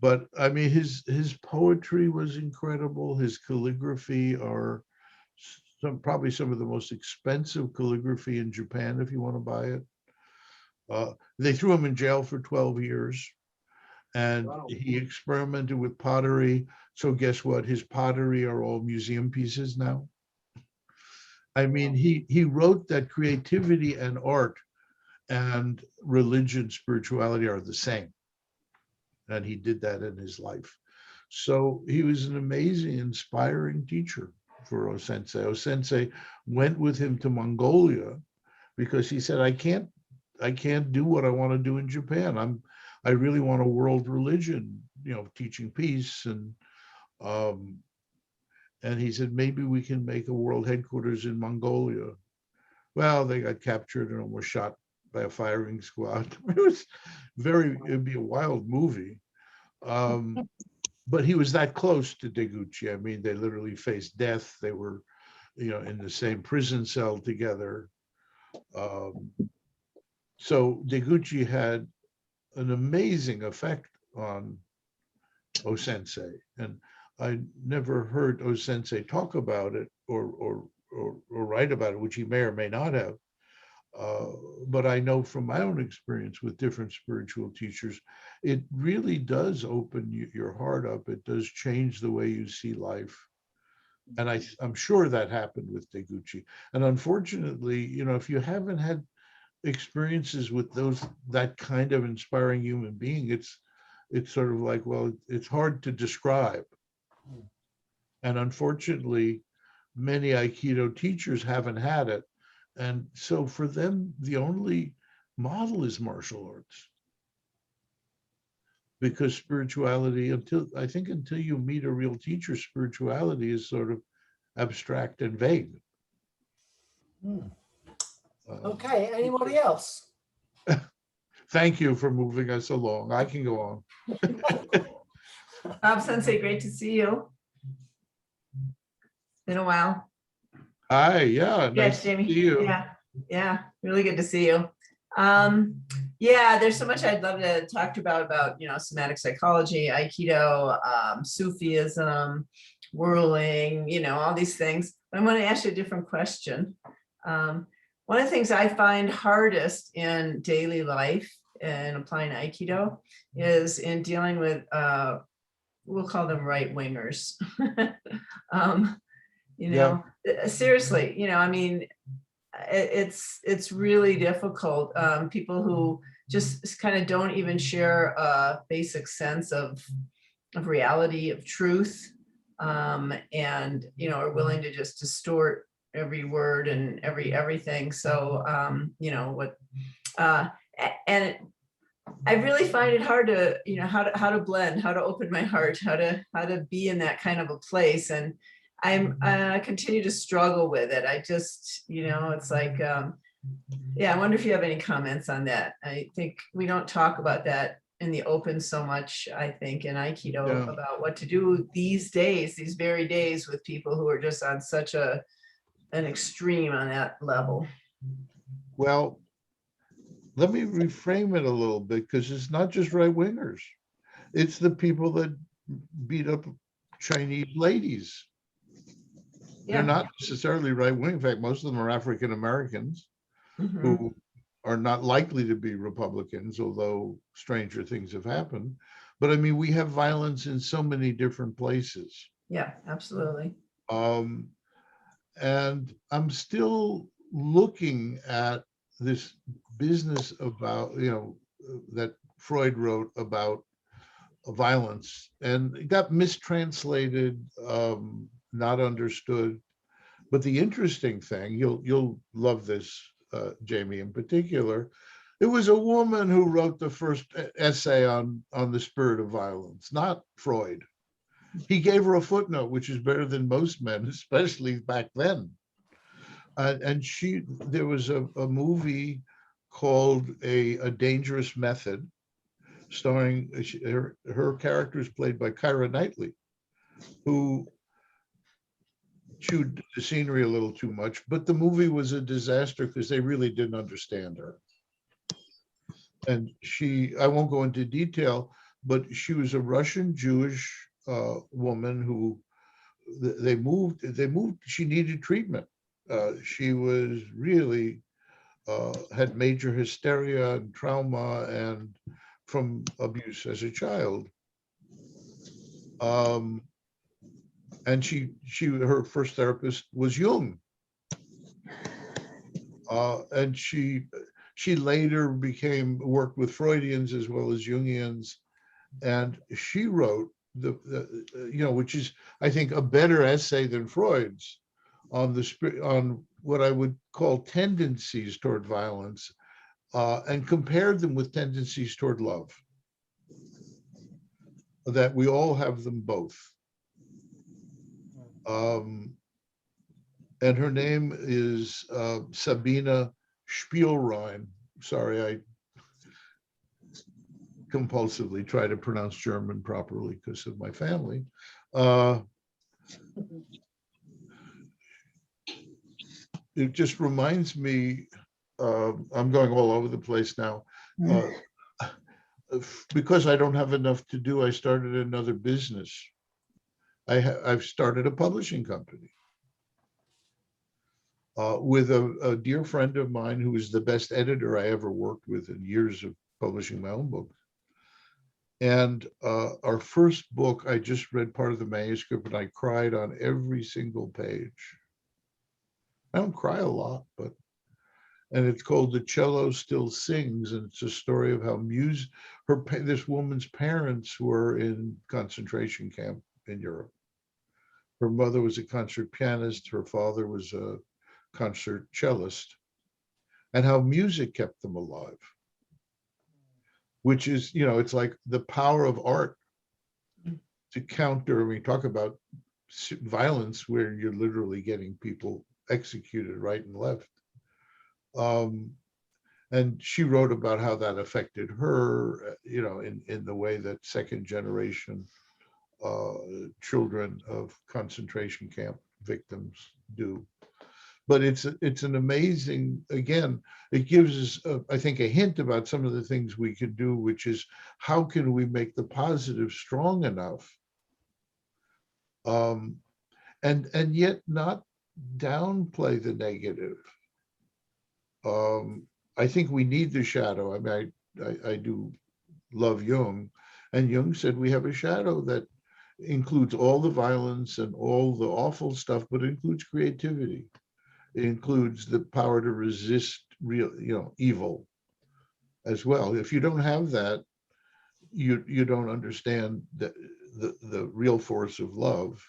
But I mean, his poetry was incredible. His calligraphy are probably some of the most expensive calligraphy in Japan if you want to buy it. They threw him in jail for 12 years, and Wow. he experimented with pottery. So guess what? His pottery are all museum pieces now. I mean, he wrote that creativity and art and religion, spirituality are the same. And he did that in his life. So he was an amazing, inspiring teacher for O-sensei. O-sensei went with him to Mongolia because he said, I can't do what I want to do in Japan. I really want a world religion, teaching peace. And he said, maybe we can make a world headquarters in Mongolia. Well, they got captured and almost shot by a firing squad. It'd be a wild movie. But he was that close to Deguchi. I mean, they literally faced death. They were, in the same prison cell together. So Deguchi had an amazing effect on O-sensei. And I never heard O-sensei talk about it or write about it, which he may or may not have. But I know from my own experience with different spiritual teachers, it really does open your heart up. It does change the way you see life. And I'm sure that happened with Deguchi. And unfortunately, if you haven't had experiences with that kind of inspiring human being, it's sort of like, well, it's hard to describe. And unfortunately, many Aikido teachers haven't had it. And so for them, the only model is martial arts. Because spirituality, until you meet a real teacher, spirituality is sort of abstract and vague. Okay, anybody else? Thank you for moving us along. I can go on. Bob Sensei, great to see you. Been a while. Hi, yeah, nice to Jamie. see you. Yeah, really good to see you. Yeah, there's so much I'd love to talk to about, somatic psychology, Aikido, Sufism, whirling, all these things. But I want to ask you a different question. One of the things I find hardest in daily life and applying Aikido is in dealing with, we'll call them right wingers. Seriously, I mean, it's really difficult. People who just kind of don't even share a basic sense of reality, of truth, and are willing to just distort every word and everything. So and I really find it hard to how to blend, how to open my heart, how to be in that kind of a place. And I continue to struggle with it. I just, it's like, I wonder if you have any comments on that. I think we don't talk about that in the open so much, I think, in Aikido, about what to do these days, these very days, with people who are just on such an extreme on that level. Well, let me reframe it a little bit, because it's not just right wingers. It's the people that beat up Chinese ladies. They're not necessarily right wing. In fact, most of them are African Americans who are not likely to be Republicans, although stranger things have happened. But I mean, we have violence in so many different places. Yeah, absolutely. And I'm still looking at this business about, that Freud wrote about violence, and it got mistranslated, not understood. But the interesting thing, you'll love this, Jamie, in particular, It was a woman who wrote the first essay on the spirit of violence, not Freud. He gave her a footnote, which is better than most men, especially back then. And there was a movie called A Dangerous Method, starring her character is played by Keira Knightley, who chewed the scenery a little too much, but the movie was a disaster because they really didn't understand her. And I won't go into detail, but she was a Russian Jewish woman who they moved, she needed treatment. She was really, had major hysteria and trauma and from abuse as a child. And her first therapist was Jung. And she later worked with Freudians as well as Jungians. And she wrote which is, I think, a better essay than Freud's on what I would call tendencies toward violence, and compared them with tendencies toward love. That we all have them both. And her name is Sabina Spielrein. Sorry, I compulsively try to pronounce German properly because of my family. It just reminds me, I'm going all over the place now. Because I don't have enough to do, I started another business. I've started a publishing company with a dear friend of mine who is the best editor I ever worked with in years of publishing my own books. And our first book, I just read part of the manuscript and I cried on every single page. I don't cry a lot, and it's called The Cello Still Sings, and it's a story of how this woman's parents were in concentration camp in Europe. Her mother was a concert pianist, her father was a concert cellist, and how music kept them alive. Which is, it's like the power of art to counter, we talk about violence where you're literally getting people executed right and left. And she wrote about how that affected her, in the way that second generation children of concentration camp victims do. But it's an amazing, again, it gives us, I think, a hint about some of the things we could do, which is how can we make the positive strong enough, and yet not downplay the negative. I think we need the shadow. I mean, I do love Jung, and Jung said we have a shadow that includes all the violence and all the awful stuff, but it includes creativity. It includes the power to resist evil as well. If you don't have that, you don't understand the real force of love.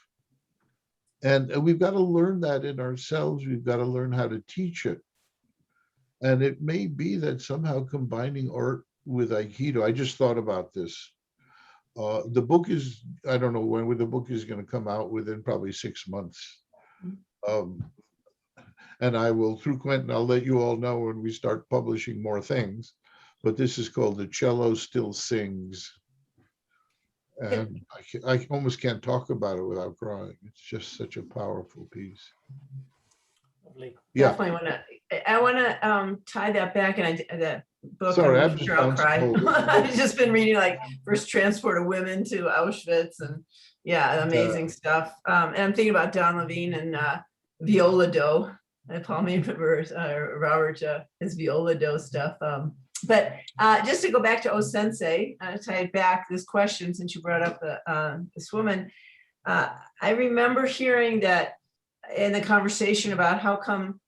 And we've got to learn that in ourselves. We've got to learn how to teach it. And it may be that somehow combining art with Aikido, I just thought about this. The book is, I don't know when the book is going to come out, within probably 6 months. And I will, through Quentin, I'll let you all know when we start publishing more things. But this is called The Cello Still Sings. And I almost can't talk about it without crying. It's just such a powerful piece. Lovely. Yeah. Definitely I want to tie that back, and that book. Sorry, I'm I'm just sure I'll cry. bouncing over. I've just been reading like First Transport of Women to Auschwitz, and amazing stuff. And I'm thinking about Don Levine and Viola Do. Paul may remember Robert his Viola Do stuff. But just to go back to Sensei, tie it back this question, since you brought up this woman, I remember hearing that in the conversation about how come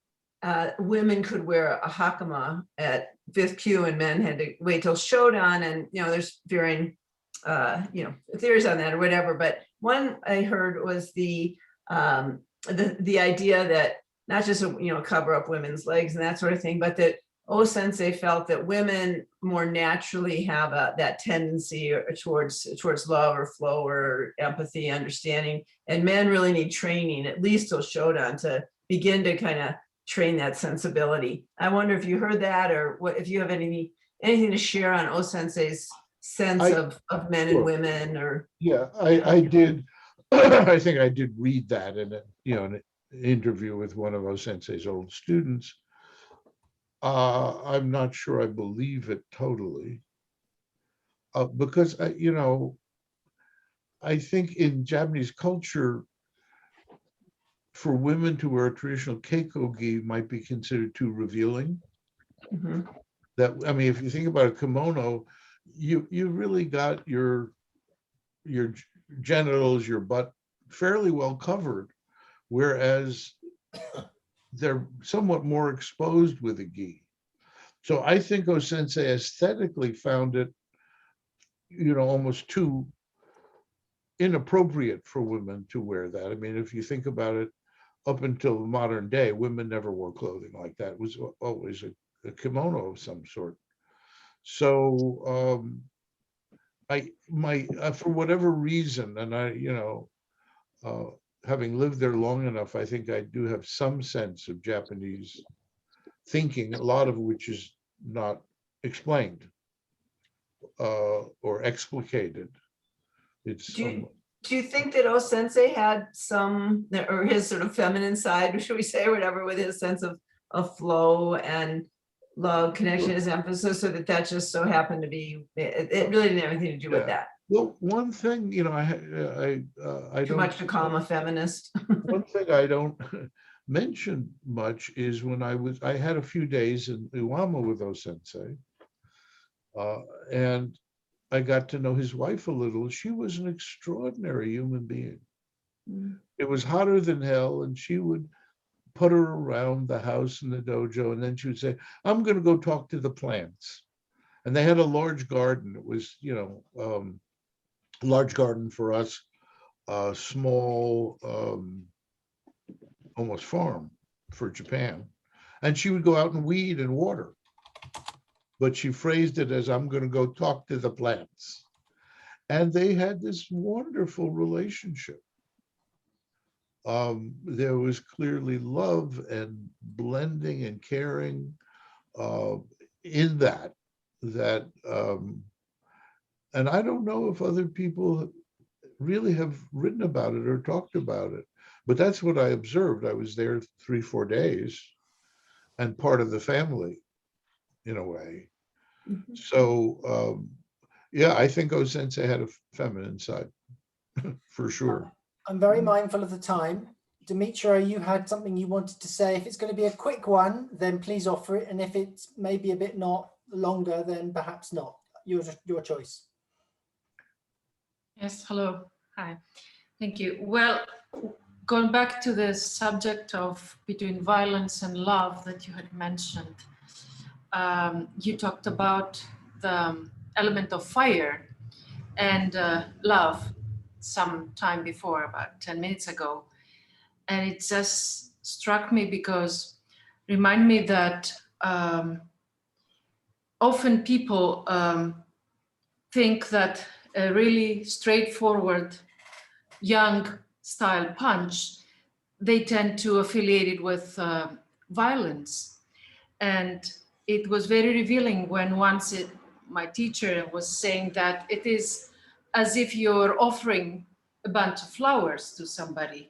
women could wear a hakama at 5th Q and men had to wait till Shodan, and there's varying theories on that or whatever. But one I heard was the idea that not just cover up women's legs and that sort of thing, but that Sensei felt that women more naturally have that tendency towards love or flow or empathy, understanding, and men really need training, at least till Shodan, to begin to kind of train that sensibility. I wonder if you heard that, or what, if you have anything to share on Sensei's sense of men and Sure. women, or Yeah, I did. I think I did read that in an interview with one of Sensei's old students. I'm not sure I believe it totally, because I think in Japanese culture, for women to wear a traditional keikogi might be considered too revealing. Mhm. That, I mean, if you think about a kimono, you really got your genitals, your butt fairly well covered, whereas they're somewhat more exposed with a gi. So I think Sensei aesthetically found it, almost too inappropriate for women to wear that. I mean, if you think about it, up until the modern day, women never wore clothing like that. It was always a kimono of some sort. So for whatever reason, and having lived there long enough, I think I do have some sense of Japanese thinking, a lot of which is not explained or explicated. It's Do you think that Sensei had some, or his sort of feminine side, should we say, or whatever, with his sense of flow and love, connection, his emphasis, so that just so happened to be, it really didn't have anything to do with that? Well, one thing, I Too don't. much to call him a feminist. One thing I don't mention much is when I had a few days in Iwama with Sensei, and I got to know his wife a little. She was an extraordinary human being. Mm. It was hotter than hell, and she would putter around the house and the dojo, and then she would say, "I'm going to go talk to the plants." And they had a large garden. It was, a large garden for us, a small, almost farm for Japan. And she would go out and weed and water. But she phrased it as, "I'm going to go talk to the plants." And they had this wonderful relationship. There was clearly love and blending and caring in that. And I don't know if other people really have written about it or talked about it, but that's what I observed. I was there 3-4 days and part of the family in a way. Mhm. So yeah, I think Sensei had a feminine side for sure. I'm very mindful of the time. Demetria, you had something you wanted to say. If it's going to be a quick one, then please offer it. And if it's maybe a bit not longer, then perhaps not. Your choice. Yes, hello. Hi. Thank you. Well, going back to the subject of between violence and love that you had mentioned, you talked about the element of fire and love some time before, about 10 minutes ago. And it just struck me because remind me that often people think that a really straightforward young style punch, they tend to affiliate it with violence. And it was very revealing when my teacher was saying that it is as if you're offering a bunch of flowers to somebody.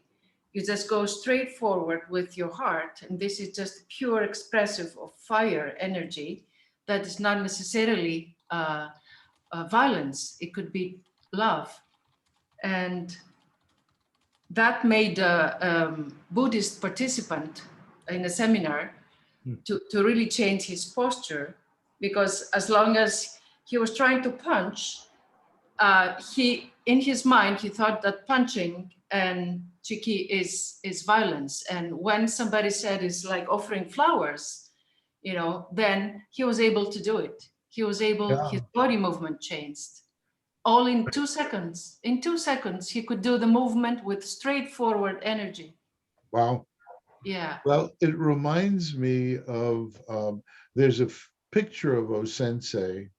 You just go straight forward with your heart. And this is just pure expressive of fire energy that is not necessarily violence. It could be love. And that made a Buddhist participant in a seminar to really change his posture, because as long as he was trying to punch, in his mind, he thought that punching and chiki is violence. And when somebody said it's like offering flowers, then he was able to do it. His body movement changed. All in 2 seconds. In 2 seconds, he could do the movement with straightforward energy. Wow. Yeah. Well, it reminds me of, there's a picture of O-sensei,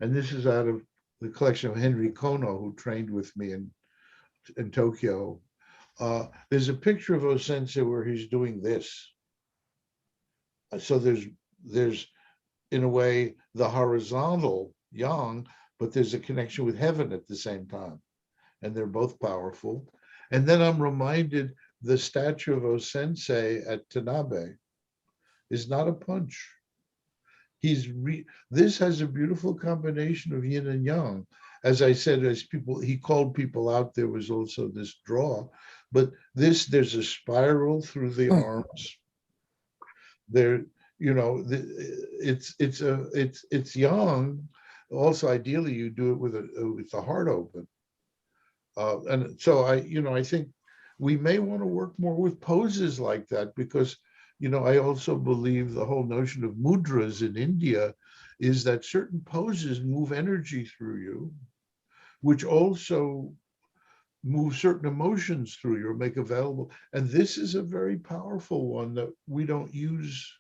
and this is out of the collection of Henry Kono, who trained with me in Tokyo. There's a picture of O-sensei where he's doing this. So there's in a way the horizontal yang, but there's a connection with heaven at the same time, and they're both powerful. And then I'm reminded the statue of O-sensei at Tanabe is not a punch. This has a beautiful combination of yin and yang. As I said, he called people out, there was also this draw, but there's a spiral through the arms. There, it's yang. Also, ideally, you do it with the heart open. And so I think we may want to work more with poses like that, because I also believe the whole notion of mudras in India is that certain poses move energy through you, which also move certain emotions through you or make available. And this is a very powerful one that we don't use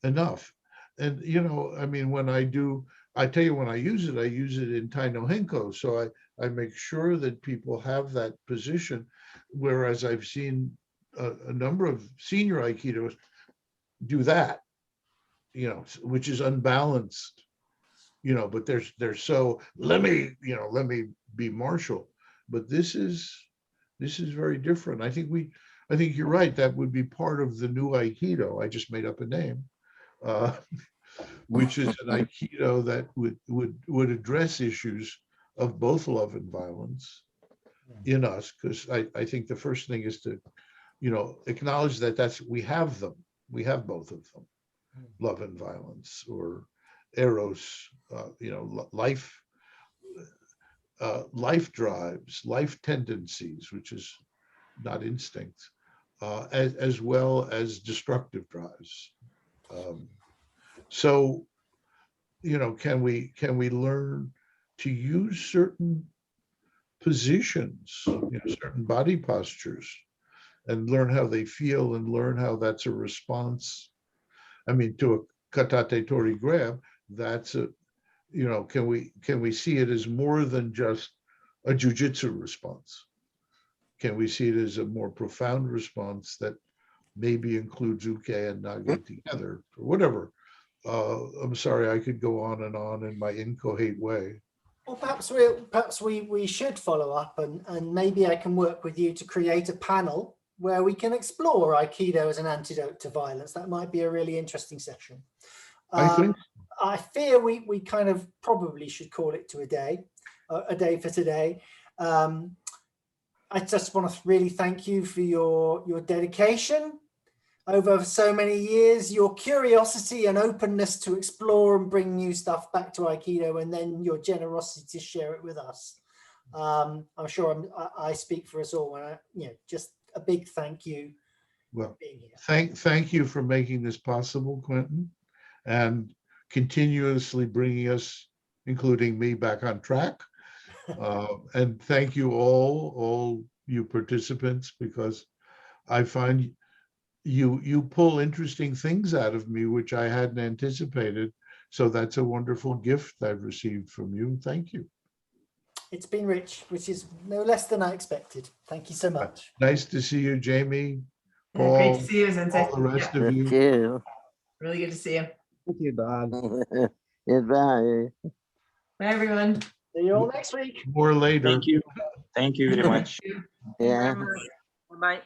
enough. And, I mean, when I tell you, when I use it in Tai no Henko. So I make sure that people have that position, whereas I've seen a number of senior Aikidos do that, which is unbalanced, but they're so, let me be martial. But this is very different. I think you're right. That would be part of the new Aikido. I just made up a name, which is an Aikido that would address issues of both love and violence in us. Because I think the first thing is to, acknowledge that we have them. We have both of them, love and violence, or eros, life drives, life tendencies, which is not instincts, as well as destructive drives. So, can we learn to use certain positions, certain body postures, and learn how they feel, and learn how that's a response. I mean, to a katate tori grab, that's can we see it as more than just a jujitsu response? Can we see it as a more profound response that maybe includes uke and nage together, or whatever? I'm sorry, I could go on in my incoherent way. Well, perhaps we should follow up, and maybe I can work with you to create a panel where we can explore Aikido as an antidote to violence. That might be a really interesting session. I fear we kind of probably should call it to a day for today. I just want to really thank you for your dedication over so many years, your curiosity and openness to explore and bring new stuff back to Aikido, and then your generosity to share it with us. I'm sure I speak for us all when just a big thank you for being here. Thank you for making this possible, Quentin, and continuously bringing us, including me, back on track. And thank you all you participants, because I find you pull interesting things out of me which I hadn't anticipated. So that's a wonderful gift I've received from you. Thank you. It's been rich, which is no less than I expected. Thank you so much. Nice to see you, Jamie, Paul, Great to see you, Sensei. all the rest of Thank you. you. Really good to see you. Thank you, Bob. Goodbye. Bye, everyone. See you all next week. More later. Thank you. Thank you very much. Yeah. Bye-bye.